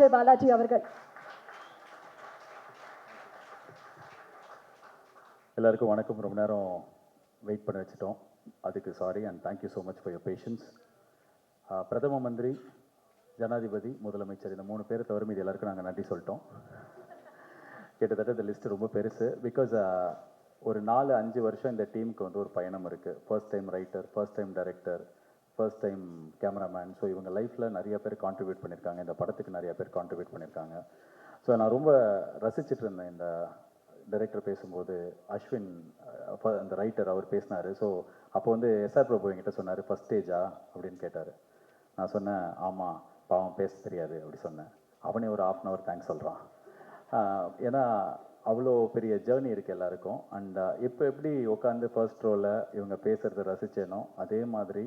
RJ Balaji அவர்கள். எல்லாருக்கும் வணக்கம். ரொம்ப நேரம் வெயிட் பண்ண வச்சுட்டோம், அதுக்கு sorry and thank you so much for your patience. பிரதம மந்திரி, ஜனாதிபதி, முதலமைச்சர் இந்த 3 பேரை தவிர மீது எல்லாருக்கும் நாங்கள் நன்றி சொல்லிட்டோம். கிட்டத்தட்ட இந்த லிஸ்ட்டு ரொம்ப பெருசு. பிகாஸ் ஒரு 4-5 வருஷம் இந்த டீமுக்கு வந்து ஒரு பயணம் இருக்குது. First time writer, first time director, first time cameraman. So இவங்க லைஃப்பில் நிறைய பேர் கான்ட்ரிபியூட் பண்ணியிருக்காங்க, இந்த படத்துக்கு நிறைய பேர் கான்ட்ரிபியூட் பண்ணியிருக்காங்க. ஸோ நான் ரொம்ப ரசிச்சுட்டு இருந்தேன் இந்த டைரக்டர் பேசும்போது. அஸ்வின் அந்த ரைட்டர் அவர் பேசினார். ஸோ அப்போ வந்து எஸ்ஆர் பிரபு என்கிட்ட சொன்னார், ஃபஸ்ட் ஸ்டேஜா அப்படின்னு கேட்டார். நான் சொன்னேன், ஆமாம் பாவம் பேச தெரியாது அப்படி சொன்னேன். அவனே ஒரு 1/2 hour தேங்க்ஸ் சொல்கிறான். ஏன்னா அவ்வளோ பெரிய ஜேர்னி இருக்குது எல்லாருக்கும். அண்ட் இப்போ எப்படி உட்காந்து ஃபர்ஸ்ட் ரோவில் இவங்க பேசுகிறத ரசித்தேனோ அதே மாதிரி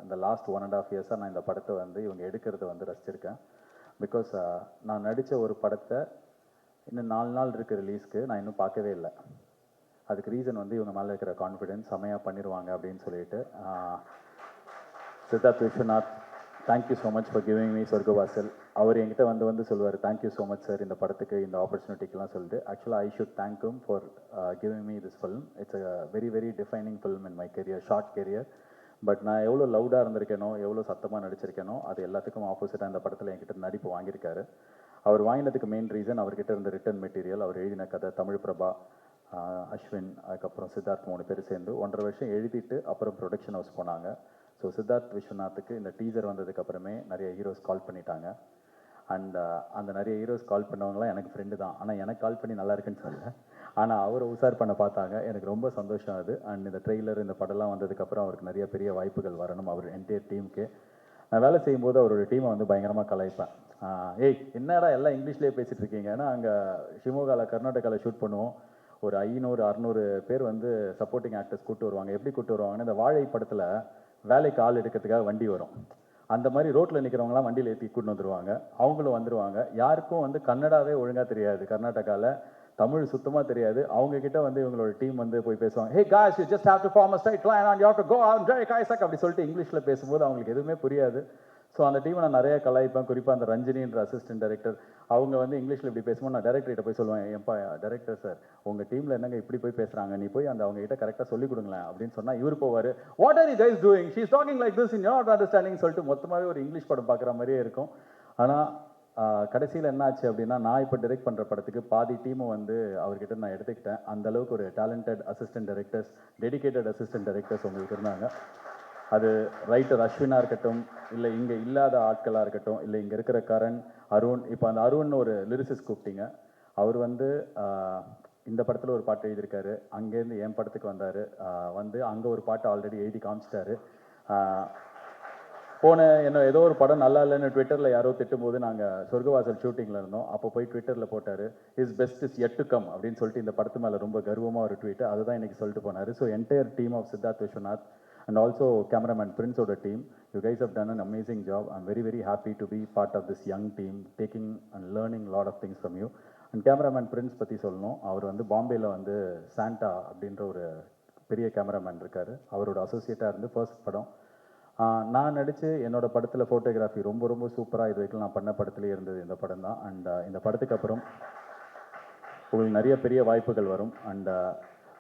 இந்த லாஸ்ட் 1.5 years நான் இந்த படத்தை வந்து இவங்க எடுக்கிறத வந்து ரசிச்சிருக்கேன். பிகாஸ் நான் நடித்த ஒரு படத்தை இன்னும் 4 நாள் இருக்குது ரிலீஸ்க்கு, நான் இன்னும் பார்க்கவே இல்லை. அதுக்கு ரீசன் வந்து இவங்க மேலே இருக்கிற கான்ஃபிடென்ஸ், செமையாக பண்ணிடுவாங்க அப்படின்னு சொல்லிட்டு. Siddharth Vishwanath, thank you so much for giving me Sorgavaasal. அவர் என்கிட்ட வந்து சொல்லுவார், தேங்க்யூ ஸோ மச் சார் இந்த படத்துக்கு இந்த ஆப்பர்ச்சுனிட்டிக்கெலாம் சொல்லிட்டு. ஆக்சுவலாக I should thank him for giving me this film. It's a very very defining film in my career, short career. But நான் எவ்வளோ லவுடாக இருந்திருக்கேனோ, எவ்வளோ சத்தமாக நடிச்சிருக்கேனோ, அது எல்லாத்துக்கும் ஆப்போசிட்டாக இந்த படத்தில் என்கிட்ட நடிப்பு வாங்கியிருக்காரு. அவர் வாங்கினதுக்கு மெயின் ரீசன் அவர்கிட்ட இருந்த ரிட்டன் மெட்டீரியல், அவர் எழுதின கதை. தமிழ் பிரபா, அஸ்வின், அதுக்கப்புறம் சித்தார்த் 3 பேர் சேர்ந்து 1.5 வருஷம் எழுதிட்டு அப்புறம் ப்ரொடக்ஷன் ஹவுஸ் போனாங்க. ஸோ சித்தார்த் விஸ்வநாத்துக்கு இந்த டீசர் வந்ததுக்கப்புறமே நிறைய ஹீரோஸ் கால் பண்ணிட்டாங்க. அண்ட் அந்த நிறைய ஹீரோஸ் கால் பண்ணவங்களாம் எனக்கு ஃப்ரெண்டு தான். ஆனால் எனக்கு கால் பண்ணி நல்லா இருக்குன்னு சொல்லலை, ஆனால் அவரை உசார் பண்ண பார்த்தாங்க. எனக்கு ரொம்ப சந்தோஷம் அது. அண்ட் இந்த ட்ரெய்லர், இந்த படம்லாம் வந்ததுக்கப்புறம் அவருக்கு நிறைய பெரிய வாய்ப்புகள் வரணும். அவர் என்டையர் டீமுக்கு நான் வேலை செய்யும்போது அவரோட டீமை வந்து பயங்கரமாக கலாய்ப்பேன். ஏய் என்னடா எல்லாம் இங்கிலீஷ்லேயே பேசிகிட்டு இருக்கீங்க. ஏன்னா அங்கே ஷிமோகாவில், கர்நாடகாவில் ஷூட் பண்ணுவோம். ஒரு 500-600 பேர் வந்து சப்போர்ட்டிங் ஆக்டர்ஸ் கூப்பிட்டு வருவாங்க. எப்படி கூப்பிட்டு வருவாங்கன்னா, இந்த வாழை படத்தில் வேலைக்கு ஆள் எடுக்கிறதுக்காக வண்டி வரும், அந்த மாதிரி ரோட்டில் நிற்கிறவங்களாம் வண்டியில் ஏற்றி கூட்டின்னு வந்துடுவாங்க. அவங்களும் வந்துடுவாங்க. யாருக்கும் வந்து கன்னடாவே ஒழுங்காக தெரியாது, கர்நாடகாவில் தமிழ் சுத்தமாக தெரியாது. அவங்கக்கிட்ட வந்து இவங்களோட டீம் வந்து போய் பேசுவாங்க. ஹே guys, you just have to form a straight line and you have to go out Jay Kaisak அப்படி சொல்லிட்டு இங்கிலீஷில் பேசும்போது அவங்களுக்கு எதுவுமே புரியாது. ஸோ அந்த டீமை நான் நிறைய கலாய்ப்பேன். குறிப்பாக அந்த ரஞ்சினின்ற அசிஸ்டன்ட் டைரக்டர், அவங்க வந்து இங்கிலீஷில் இப்படி பேசும்போது நான் டைரக்டர்கிட்ட போய் சொல்லுவேன், ஏன்பா டைரக்டர் சார் உங்கள் டீமில் என்னங்க இப்படி போய் பேசுகிறாங்க, நீ போய் அவங்ககிட்ட கரெக்டாக சொல்லிக் கொடுங்களேன் அப்படின்னு சொன்னால் இவர் போவார், what are you guys doing, she is talking like this in your understanding சொல்லிட்டு மொத்தமாகவே ஒரு இங்கிலீஷ் படம் பார்க்குற மாதிரியே இருக்கும். ஆனால் கடைசியில் என்ன ஆச்சு அப்படின்னா, நான் இப்போ டைரக்ட் பண்ணுற படத்துக்கு பாதி டீமை வந்து அவர்கிட்ட நான் எடுத்துக்கிட்டேன். அந்தளவுக்கு ஒரு talented assistant directors, dedicated assistant directors உங்களுக்கு இருந்தாங்க. அது ரைட்டர் அஸ்வினாக இருக்கட்டும், இல்லை இங்கே இல்லாத ஆட்களாக இருக்கட்டும், இல்லை இங்கே இருக்கிற கரண், அருண். இப்போ அந்த அருண் ஒரு லிரிசிஸ்ட் கூப்பிட்டீங்க. அவர் வந்து இந்த படத்தில் ஒரு பாட்டு எழுதியிருக்காரு. அங்கேருந்து என் படத்துக்கு வந்தார். வந்து அங்கே ஒரு பாட்டு ஆல்ரெடி எழுதி காமிச்சிட்டாரு. என்ன ஏதோ ஒரு படம் நல்லா இல்லைன்னு ட்விட்டரில் யாரோ திட்டும்போது நாங்கள் சொர்க்கவாசல் ஷூட்டிங்கில் இருந்தோம். அப்போ போய் ட்விட்டரில் போட்டார், is best is yet to come அப்படின்னு சொல்லிட்டு இந்த படத்து மேலே ரொம்ப கர்வமாக ஒரு ட்வீட். அதுதான் இன்றைக்கி சொல்லிட்டு போனார். So entire team of Siddharth Vishwanath and also cameraman Prince oda team, you guys have done an amazing job. I'm very very happy to be part of this young team, taking and learning a lot of things from you. And cameraman Prince பற்றி சொல்லணும். அவர் வந்து பாம்பேயில் வந்து Santa அப்படின்ற ஒரு பெரிய cameraman இருக்கார். அவரோட அசோசியேட்டாக இருந்து ஃபர்ஸ்ட் படம் நான் நடித்து என்னோடய படத்தில் ஃபோட்டோகிராஃபி ரொம்ப ரொம்ப சூப்பராக இது வரைக்கும் நான் பண்ண படத்துலேயே இருந்தது இந்த படம் தான். அண்ட் இந்த படத்துக்கு அப்புறம் உங்களுக்கு நிறைய பெரிய வாய்ப்புகள் வரும். அண்ட்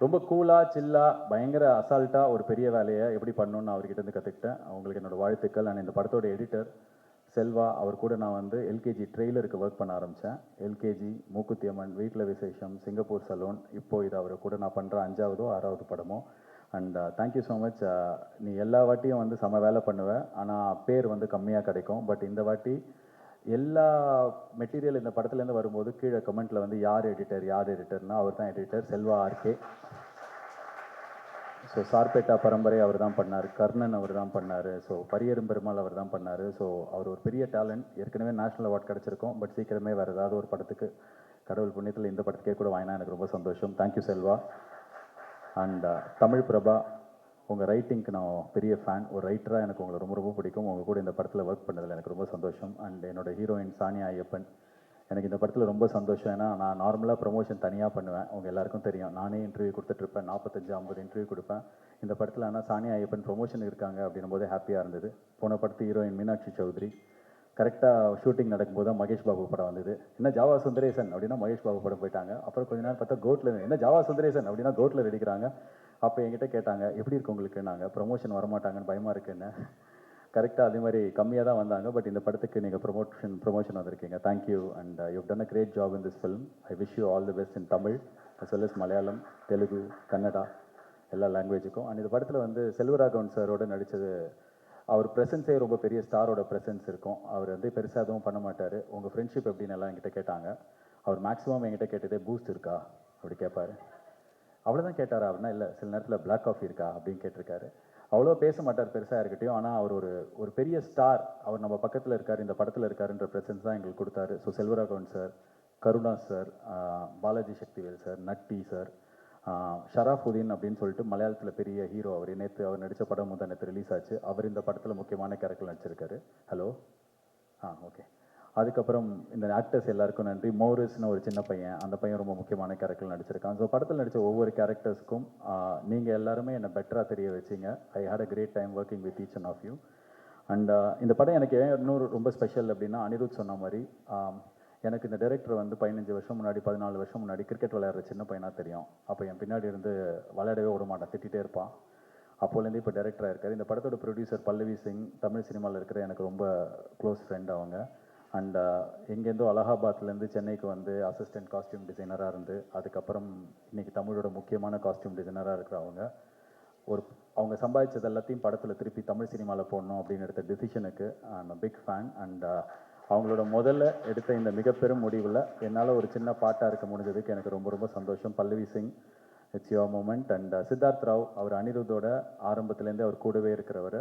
ரொம்ப கூலாக, சில்லாக, பயங்கர அசால்ட்டாக ஒரு பெரிய வேலையை எப்படி பண்ணணுன்னு அவர்கிட்ட இருந்து கற்றுக்கிட்டேன். அவங்களுக்கு என்னோடய வாழ்த்துக்கள். அண்ட் இந்த படத்தோட எடிட்டர் செல்வா, அவர் கூட நான் வந்து எல்கேஜி ட்ரெய்லருக்கு ஒர்க் பண்ண ஆரம்பித்தேன். எல்கேஜி, மூக்குத்தி அம்மன், வீட்டில் விசேஷம், சிங்கப்பூர் சலூன், இப்போது இது அவர் கூட நான் பண்ணுற 5வது 6வது படமோ. And thank you so much. நீ எல்லா வாட்டியும் வந்து செம வேலை பண்ணுவேன், ஆனால் பேர் வந்து கம்மியாக கிடைக்கும். பட் இந்த வாட்டி எல்லா மெட்டீரியல் இந்த படத்துலேருந்து வரும்போது கீழே கமெண்ட்டில் வந்து யார் எடிட்டர்னா அவர் தான் எடிட்டர், செல்வா ஆர்கே. ஸோ சார்பேட்டா பரம்பரை அவர் தான் பண்ணார், கர்ணன் அவர் தான் பண்ணார், ஸோ பரியரும் பெருமாள் அவர் தான் பண்ணார். ஸோ அவர் ஒரு பெரிய டேலண்ட். ஏற்கனவே நேஷ்னல் அவார்ட் கிடச்சிருக்கோம். பட் சீக்கிரமே வேறு ஏதாவது ஒரு படத்துக்கு, கடவுள் புண்ணியத்தில் இந்த படத்துக்கே கூட வாங்கினா எனக்கு ரொம்ப சந்தோஷம். தேங்க்யூ செல்வா. அண்ட் தமிழ் பிரபா, உங்கள் ரைட்டிங்க்கு நான் பெரிய ஃபேன். ஒரு ரைட்டராக எனக்கு உங்களை ரொம்ப ரொம்ப பிடிக்கும். உங்கள் கூட இந்த படத்தில் ஒர்க் பண்ணதில் எனக்கு ரொம்ப சந்தோஷம். அண்ட் என்னோடய ஹீரோயின் சானியா ஐயப்பன், எனக்கு இந்த படத்தில் ரொம்ப சந்தோஷம். ஏன்னா நான் நார்மலாக ப்ரமோஷன் தனியாக பண்ணுவேன், உங்கள் எல்லாருக்கும் தெரியும். நானே இன்டர்வியூ கொடுத்துட்ருப்பேன், 45-50 இன்டர்வியூ கொடுப்பேன். இந்த படத்தில் ஆனால் சானியா ஐயப்பன் ப்ரொமோஷன் இருக்காங்க அப்படின்னும் போது ஹாப்பியாக இருந்தது. போன படத்து ஹீரோயின் மீனாட்சி சௌத்ரி, கரெக்டாக ஷூட்டிங் நடக்கும்போது தான் மகேஷ் பாபு படம் வந்தது. என்ன ஜாவா சுந்தரேசன் அப்படின்னா மகேஷ் பாபு படம் போயிட்டாங்க. அப்புறம் கொஞ்ச நேரம் பார்த்தா கோட்ல என்ன ஜாவா சுந்தரேசன் அப்படின்னா கோட்ல நடிக்கிறாங்க. அப்போ என்கிட்ட கேட்டாங்க எப்படி இருக்கு உங்களுக்குன்னாங்க. ப்ரொமோஷன் வரமாட்டாங்கன்னு பயமாக இருக்குன்னு. கரெக்டாக அதே மாதிரி கம்மியாக தான் வந்தாங்க. பட் இந்த படத்துக்கு நீங்கள் ப்ரொமோஷன் வந்திருக்கீங்க. Thank you and you done a great job in this film. I wish you all the best in Tamil as well as Malayalam, Telugu, Kannada எல்லா லாங்குவேஜுக்கும். அண்ட் இந்த படத்தில் வந்து செல்வராகவன் சாரோட நடித்தது அவர் ப்ரெசன்ஸே ரொம்ப பெரிய ஸ்டாரோட ப்ரெசன்ஸ் இருக்கும். அவர் வந்து பெருசாக எதுவும் பண்ண மாட்டார். உங்கள் ஃப்ரெண்ட்ஷிப் எப்படின்னு எல்லாம் என்கிட்ட கேட்டாங்க. அவர் மேக்ஸிமம் என்கிட்ட கேட்டதே பூஸ்ட் இருக்கா அப்படி கேட்பார். அவ்வளோதான் கேட்டாரா அப்படின்னா இல்லை சில நேரத்தில் பிளாக் காஃபி இருக்கா அப்படின்னு கேட்டிருக்காரு. அவ்வளோ பேச மாட்டார் பெருசாக இருக்கட்டும். ஆனால் அவர் ஒரு பெரிய ஸ்டார், அவர் நம்ம பக்கத்தில் இருக்கார், இந்த படத்தில் இருக்காருன்ற ப்ரெசன்ஸ் தான் எங்களுக்கு கொடுத்தாரு. So Selvaraghavan sir, Karuna sir, Balaji Sakthivel sir, Natty sir, Sharafudheen அப்படின்னு சொல்லிட்டு மலையாளத்தில் பெரிய ஹீரோ. அவர் நேற்று அவர் நடித்த படம் நேற்று ரிலீஸ் ஆச்சு. அவர் இந்த படத்தில் முக்கியமான கேரக்டர் நடிச்சிருக்காரு. Hello okay. அதுக்கப்புறம் இந்த ஆக்டர்ஸ் எல்லாருக்கும் நன்றி. மோரிஸ்னு ஒரு சின்ன பையன், அந்த பையன் ரொம்ப முக்கியமான கேரக்டர் நடிச்சிருக்கான். ஸோ படத்தில் நடித்த ஒவ்வொரு கேரக்டர்ஸ்க்கும் நீங்கள் எல்லாருமே என்னை பெட்டராக தெரிய வச்சிங்க. I had a great time working with each and of you. And இந்த படம் எனக்கு ஏன் இன்னொரு ரொம்ப ஸ்பெஷல் அப்படின்னா, அனிருத் சொன்ன மாதிரி எனக்கு இந்த டைரக்டர் வந்து 15 வருஷம் முன்னாடி 14 வருஷம் முன்னாடி கிரிக்கெட் விளையாடுற சின்ன பையனாக தெரியும். அப்போ என் பின்னாடி இருந்து விளையாடவே விட மாட்டான், திட்டிகிட்டே இருப்பான். அப்போலேருந்து இப்போ டைரக்டராக இருக்கார். இந்த படத்தோட ப்ரொடியூசர் பல்லவி சிங், தமிழ் சினிமாவில் இருக்கிற எனக்கு ரொம்ப க்ளோஸ் ஃப்ரெண்ட் அவங்க. அண்ட் எங்கேருந்தோ அலகாபாத்லேருந்து சென்னைக்கு வந்து அசிஸ்டன்ட் காஸ்டியூம் டிசைனராக இருந்து அதுக்கப்புறம் இன்றைக்கி தமிழோட முக்கியமான காஸ்டியூம் டிசைனராக இருக்கிறவங்க. அவங்க சம்பாதிச்சது எல்லாத்தையும் படத்தில் திருப்பி தமிழ் சினிமாவில் போடணும் அப்படின்னு எடுத்த டிசிஷனுக்கு I'm a big fan. And அவங்களோட முதல்ல எடுத்த இந்த மிகப்பெரும் முடிவில் என்னால் ஒரு சின்ன பாட்டாக இருக்க முடிஞ்சதுக்கு எனக்கு ரொம்ப ரொம்ப சந்தோஷம். Pallavi Singh, it's your moment. And Siddharth Rao, அவர் அனிருத்தோட ஆரம்பத்துலேருந்தே அவர் கூடவே இருக்கிறவர்.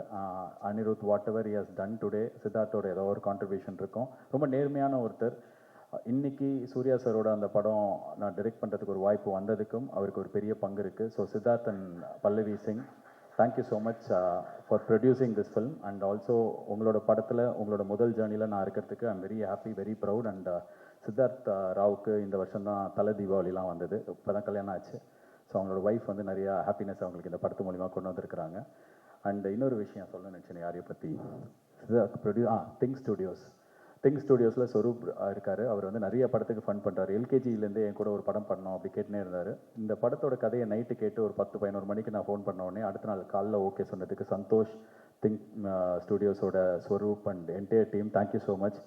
Anirudh whatever he has done today, சித்தார்த்தோட ஏதோ ஒரு கான்ட்ரிபியூஷன் இருக்கும். ரொம்ப நேர்மையான ஒருத்தர். இன்னைக்கு சூர்யா சாரோட அந்த படம் நான் டைரக்ட் பண்ணுறதுக்கு ஒரு வாய்ப்பு வந்ததுக்கும் அவருக்கு ஒரு பெரிய பங்கு இருக்குது. So Siddharth and Pallavi Singh, thank you so much for producing this film. And also உங்களோட படத்தில் உங்களோட முதல் ஜேர்னியில் நான் இருக்கிறதுக்கு I'm very happy, very proud. And Siddharth ராவுக்கு இந்த வருஷம் தான் தலை தீபாவளிலாம் வந்தது, இப்போ தான் கல்யாணம் ஆச்சு. ஸோ அவங்களோட ஒய்ஃப் வந்து நிறையா ஹாப்பினஸ் அவங்களுக்கு இந்த படத்து மூலிமா கொண்டு வந்திருக்கிறாங்க. அண்ட் இன்னொரு விஷயம் சொல்ல நினச்சேன் யாரையை பற்றி, திங்க் ஸ்டுடியோஸில் ஸ்வரூப் இருக்கார். அவர் வந்து நிறைய படத்துக்கு ஃபண்ட் பண்ணுறாரு. எல்கேஜியிலேருந்து என் கூட ஒரு படம் பண்ணோம் அப்படி கேட்டுனே இருந்தார். இந்த படத்தோட கதையை நைட்டு கேட்டு ஒரு 10-11 மணிக்கு நான் ஃபோன் பண்ண உடனே அடுத்த நாள் காலைல ஓகே சொன்னதுக்கு சந்தோஷ், திங்க் ஸ்டுடியோஸோட Swaroop and entire team, thank you so much.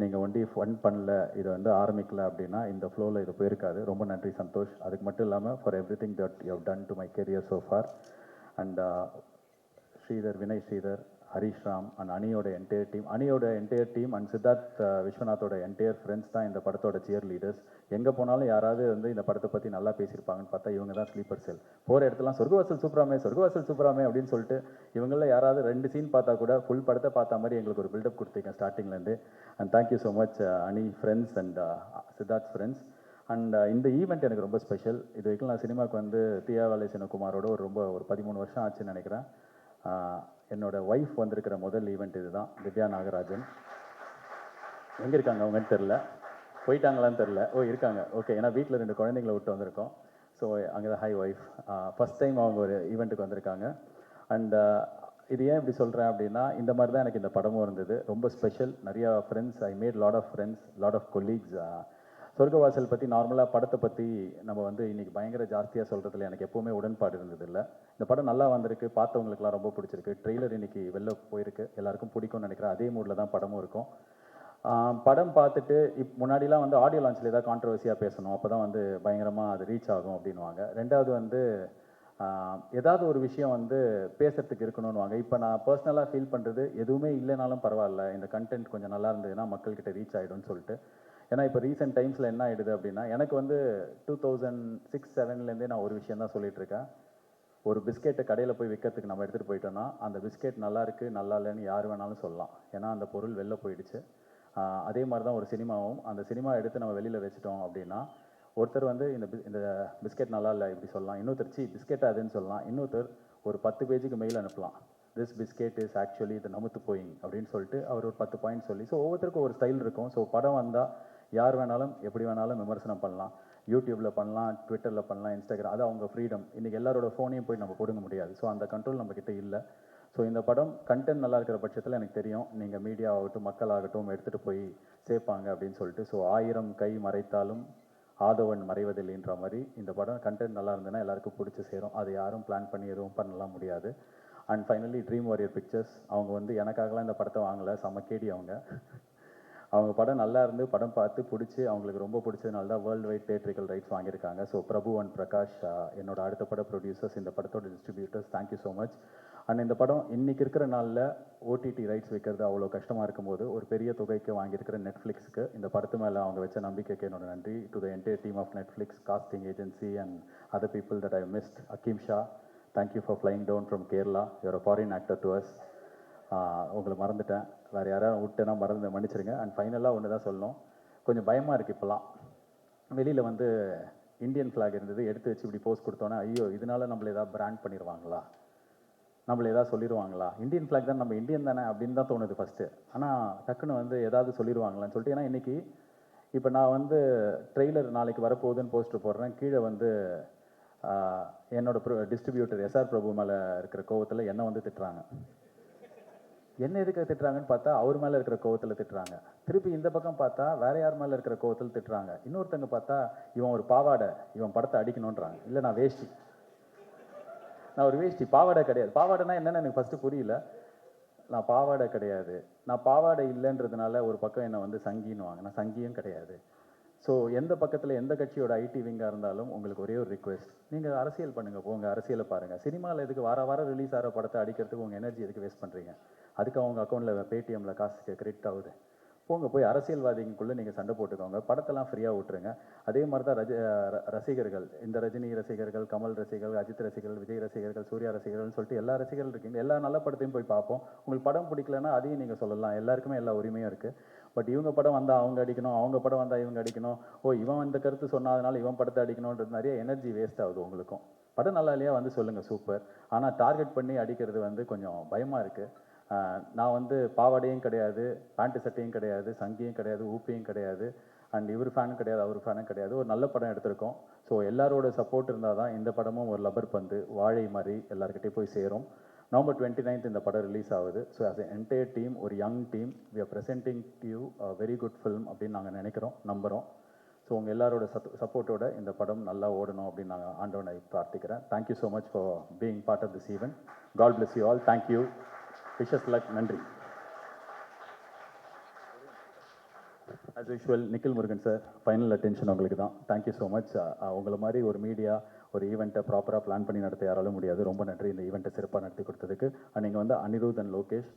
நீங்கள் ஒண்டி ஃபண்ட் பண்ணல, இதை வந்து ஆரம்பிக்கல அப்படின்னா இந்த ஃப்ளோவில் இது போயிருக்காது. ரொம்ப நன்றி சந்தோஷ். அதுக்கு மட்டும் இல்லாமல் for everything that you have done to my career so far. And Sridhar, Vinay Sridhar, Harish Ram and அணியோட என்டையர் டீம் அண்ட் சித்தார்த் விஸ்வநாத்தோட என்டையர் ஃப்ரெண்ட்ஸ் தான் இந்த படத்தோட சியர் லீடர்ஸ். எங்கே போனாலும் யாராவது வந்து இந்த படத்தை பற்றி நல்லா பேசியிருப்பாங்கன்னு பார்த்தா இவங்க தான் ஸ்லீப்பர் செல். போகிற இடத்துலாம் சொர்க்கவாசல் சூப்பராமே அப்படின்னு சொல்லிட்டு இவங்களில் யாராவது 2 சீன் பார்த்தா கூட ஃபுல் படத்தை பார்த்த மாதிரி எங்களுக்கு ஒரு பில்டப் கொடுத்தீங்க ஸ்டார்டிங்லேருந்து. அண்ட் தேங்க்யூ ஸோ மச் அணி friends and Siddharth friends. And இந்த ஈவெண்ட் எனக்கு ரொம்ப ஸ்பெஷல். இது வரைக்கும் நான் சினிமாவுக்கு வந்து தீயாவாலை சிவகுமாரோட ஒரு 13 வருஷம் ஆச்சுன்னு நினைக்கிறேன். என்னோட ஒய்ஃப் வந்திருக்கிற முதல் ஈவெண்ட் இது தான். திவ்யா நாகராஜன் எங்கே இருக்காங்க அவங்கன்னு தெரில, போயிட்டாங்களான்னு தெரில. இருக்காங்க, ஓகே. ஏன்னா வீட்டில் 2 குழந்தைங்கள விட்டு வந்திருக்கோம். ஸோ அங்கே தான் ஹை ஒய்ஃப். ஃபஸ்ட் டைம் அவங்க ஒரு ஈவெண்ட்டுக்கு வந்திருக்காங்க. அண்ட் இது ஏன் இப்படி சொல்கிறேன் அப்படின்னா, இந்த மாதிரி தான் எனக்கு இந்த படமும் இருந்தது. ரொம்ப ஸ்பெஷல். நிறையா friends, I made lot of friends, lot of colleagues. Sorgavaasal பற்றி நார்மலாக படத்தை பற்றி நம்ம வந்து இன்றைக்கி பயங்கர ஜாஸ்தியாக சொல்கிறதுல எனக்கு எப்போவுமே உடன்பாடு இருந்ததில்லை. இந்த படம் நல்லா வந்திருக்கு, பார்த்தவங்களுக்குலாம் ரொம்ப பிடிச்சிருக்கு. ட்ரெய்லர் இன்றைக்கி வெளில போயிருக்கு, எல்லாருக்கும் பிடிக்கும்னு நினைக்கிறேன். அதே மூடில் தான் படமும் இருக்கும். படம் பார்த்துட்டு முன்னாடிலாம் வந்து ஆடியோ லான்ச்சில் ஏதாவது கான்ட்ரவர்சியாக பேசணும், அப்போ தான் வந்து பயங்கரமாக அது ரீச் ஆகும் அப்படின்வாங்க. ரெண்டாவது வந்து ஏதாவது ஒரு விஷயம் வந்து பேசுகிறதுக்கு இருக்கணும்னுவாங்க. இப்போ நான் பர்சனலாக ஃபீல் பண்ணுறது எதுவுமே இல்லைனாலும் பரவாயில்ல, இந்த கண்டென்ட் கொஞ்சம் நல்லா இருந்ததுன்னா மக்கள்கிட்ட ரீச் ஆகிடும்னு சொல்லிட்டு. ஏன்னா இப்போ ரீசெண்ட் டைம்ஸில் என்ன ஆகிடுது அப்படின்னா, எனக்கு வந்து 2006-07லேருந்தே நான் ஒரு விஷயம் தான் சொல்லிகிட்ருக்கேன். ஒரு பிஸ்கெட்டை கடையில் போய் விற்கிறதுக்கு நம்ம எடுத்துகிட்டு போயிட்டோம்னா அந்த பிஸ்கெட் நல்லா இருக்குது நல்லா இல்லைன்னு யார் வேணாலும் சொல்லலாம், ஏன்னா அந்த பொருள் வெளில போயிடுச்சு. அதே மாதிரி தான் ஒரு சினிமாவும். அந்த சினிமா எடுத்து நம்ம வெளியில் வச்சிட்டோம் அப்படின்னா ஒருத்தர் வந்து இந்த பிஸ்கெட் நல்லா இல்லை இப்படி சொல்லலாம், இன்னொருத்தர் பிஸ்கெட் அதுன்னு சொல்லலாம், இன்னொருத்தர் ஒரு 10 பேஜுக்கு மெயில் அனுப்பலாம், திஸ் பிஸ்கெட் இஸ் ஆக்சுவலி இது நமுத்து போயிங் அப்படின்னு சொல்லிட்டு அவர் ஒரு 10 பாயிண்ட் சொல்லி. ஸோ ஒவ்வொருத்தருக்கும் ஒரு ஸ்டைல் இருக்கும். ஸோ படம் வந்தால் யார் வேணாலும் எப்படி வேணாலும் விமர்சனம் பண்ணலாம். யூடியூப்பில் பண்ணலாம், ட்விட்டரில் பண்ணலாம், இன்ஸ்டாகிராம், அது அவங்க ஃப்ரீடம். இன்றைக்கி எல்லாரோட ஃபோனையும் போய் நம்ம கொடுங்க முடியாது. ஸோ அந்த கண்ட்ரோல் நம்மக்கிட்ட இல்லை. ஸோ இந்த படம் கண்டென்ட் நல்லா இருக்கிற பட்சத்தில் எனக்கு தெரியும் நீங்கள் மீடியா ஆகட்டும் மக்கள் ஆகட்டும் எடுத்துகிட்டு போய் சேர்ப்பாங்க அப்படின்னு சொல்லிட்டு. ஸோ 1000 கை மறைத்தாலும் ஆதவன் மறைவதில்லைன்ற மாதிரி இந்த படம் கண்டென்ட் நல்லா இருந்ததுன்னா எல்லாருக்கும் பிடிச்சி சேரும். அது யாரும் பிளான் பண்ணி எதுவும் பண்ணலாம் முடியாது. And finally dream warrior pictures அவங்க வந்து எனக்காகலாம் இந்த படத்தை வாங்கலை, செம்ம கேடி அவங்க படம் நல்லா இருந்து படம் பார்த்து பிடிச்சி அவங்களுக்கு ரொம்ப பிடிச்சதுனால தான் வேர்ல்டு வைட் தியேட்ரிக்கல் ரைட்ஸ் வாங்கியிருக்காங்க. ஸோ பிரபு அண்ட் பிரகாஷ் என்னோட அடுத்த பட ப்ரொடியூசர்ஸ், இந்த படத்தோட distributors, thank you so much. And இந்த படம் இன்றைக்கி இருக்கிற நாளில் ஓடிடி ரைட்ஸ் வைக்கிறது அவ்வளோ கஷ்டமாக இருக்கும்போது ஒரு பெரிய தொகைக்கு வாங்கியிருக்கிற நெட்ஃப்ளிக்ஸ்க்கு இந்த படத்து மேலே அவங்க வச்ச நம்பிக்கைக்கு என்னோட நன்றி. To the entire team of Netflix, casting agency and other people that I missed. Hakeem Shah, thank you for flying down from Kerala. You're a foreign actor to us. உங்களை மறந்துட்டேன், வேறு யாராவது விட்டேன்னா மன்னிச்சிருங்க. அண்ட் ஃபைனலாக ஒன்று தான் சொல்லணும், கொஞ்சம் பயமாக இருக்குது இப்போல்லாம். வெளியில் வந்து இந்தியன் ஃப்ளாக் இருந்தது, எடுத்து வச்சு இப்படி போஸ்ட் கொடுத்தோன்னே ஐயோ இதனால நம்மளை ஏதாவது பிராண்ட் பண்ணிடுவாங்களா, நம்மளை ஏதாவது சொல்லிடுவாங்களா, இந்தியன் ஃப்ளாக் தான் நம்ம இந்தியன் தானே அப்படின்னு தான் தோணுது ஃபஸ்ட்டு. ஆனால் டக்குன்னு வந்து ஏதாவது சொல்லிடுவாங்களான்னு சொல்லிட்டு. ஏன்னா இன்றைக்கி இப்போ நான் வந்து ட்ரெய்லர் நாளைக்கு வரப்போகுதுன்னு போஸ்டர் போடுறேன், கீழே வந்து என்னோட டிஸ்ட்ரிபியூட்டர் எஸ்ஆர் பிரபு மேலே இருக்கிற கோவத்தில் என்னை வந்து திட்டுறாங்க. என்ன எதுக்கு திட்டுறாங்கன்னு பார்த்தா அவர் மேலே இருக்கிற கோவத்தில் திட்டுறாங்க. திருப்பி இந்த பக்கம் பார்த்தா வேற யார் மேலே இருக்கிற கோவத்தில் திட்டுறாங்க. இன்னொருத்தங்க பார்த்தா இவன் ஒரு பாவாடை, இவன் படத்தை அடிக்கணுன்றாங்க. இல்லை நான் வேஷ்டி, நான் ஒரு வேஷ்டி, பாவாடை கிடையாது. பாவாடைனா என்னென்னு எனக்கு ஃபஸ்ட்டு புரியல. நான் பாவாடை கிடையாது, நான் பாவாடை இல்லைன்றதுனால ஒரு பக்கம் என்னை வந்து சங்கின்னுவாங்க. நான் சங்கியும் கிடையாது. ஸோ எந்த பக்கத்தில் எந்த கட்சியோட ஐடி விங்காக இருந்தாலும் உங்களுக்கு ஒரே ஒரு ரிக்வெஸ்ட், நீங்கள் அரசியல் பண்ணுங்கள், போங்க அரசியலை பாருங்கள். சினிமாவில் எதுக்கு வாரம் ரிலீஸ் ஆகிற படத்தை அடிக்கிறதுக்கு உங்கள் எனர்ஜி எதுக்கு வேஸ்ட் பண்ணுறீங்க? அதுக்கு அவங்க அக்கௌண்ட்டில் பேடிஎம்மில் காசு கிரெடிட் ஆகுது. போங்க போய் அரசியல்வாதிக்குள்ளே நீங்கள் சண்டை போட்டுக்கோங்க, படத்தெல்லாம் ஃப்ரீயாக விட்டுருங்க. அதே மாதிரி தான் ரசிகர்கள், இந்த ரஜினி ரசிகர்கள், கமல் ரசிகர்கள், அஜித் ரசிகர்கள், விஜய் ரசிகர்கள், சூர்யா ரசிகர்கள்னு சொல்லிட்டு எல்லா ரசிகர்கள் இருக்கீங்க. எல்லா நல்ல படத்தையும் போய் பார்ப்போம். உங்களுக்கு படம் பிடிக்கலன்னா அதையும் நீங்கள் சொல்லலாம், எல்லாருக்குமே எல்லா உரிமையும் இருக்குது. பட் இவங்க படம் வந்தால் அவங்க அடிக்கணும், அவங்க படம் வந்தால் இவங்க அடிக்கணும், இவன் இந்த கருத்து சொன்னாதனால இவன் படத்தை அடிக்கணுன்றது நிறைய எனர்ஜி வேஸ்ட் ஆகுது. உங்களுக்கும் படம் நல்லா இல்லையா வந்து சொல்லுங்கள், சூப்பர். ஆனால் டார்கெட் பண்ணி அடிக்கிறது வந்து கொஞ்சம் பயமாக இருக்குது. நான் வந்து பாவாடையும் கிடையாது, பேண்ட்டு சட்டையும் கிடையாது, சங்கியும் கிடையாது, ஊப்பியும் கிடையாது, அண்ட் இவர் ஃபேனும் கிடையாது, அவர் ஃபேனும் கிடையாது. ஒரு நல்ல படம் எடுத்திருக்கோம். ஸோ எல்லாரோட சப்போர்ட் இருந்தால் தான் இந்த படமும் ஒரு லப்பர் பந்து வாழை மாதிரி எல்லாருக்கிட்டே போய் சேரும். November 29th இந்த படம் ரிலீஸ் ஆகுது. So as a entire team, ஒரு young team, we are presenting to you a very good film அப்படின்னு நாங்கள் நினைக்கிறோம், நம்புகிறோம். ஸோ உங்கள் எல்லாரோட சப்போர்ட்டோட இந்த படம் நல்லா ஓடணும் அப்படின்னு நாங்கள் ஆண்டவனை பிரார்த்திக்கிறேன். Thank you so much for being part of this event. God bless you all. Thank you. Wishes luck. நன்றி. As usual Nikhil Murugan sir, final attention உங்களுக்கு தான். Thank you so much. உங்களை மாதிரி ஒரு மீடியா ஒரு ஈவெண்ட்டை ப்ராப்பராக பிளான் பண்ணி நடத்த யாராலும் முடியாது. ரொம்ப நன்றி இந்த ஈவெண்ட்டை சிறப்பாக நடத்தி கொடுத்ததுக்கு. நீங்கள் வந்து அனிருத் அண்ட் லோகேஷ்,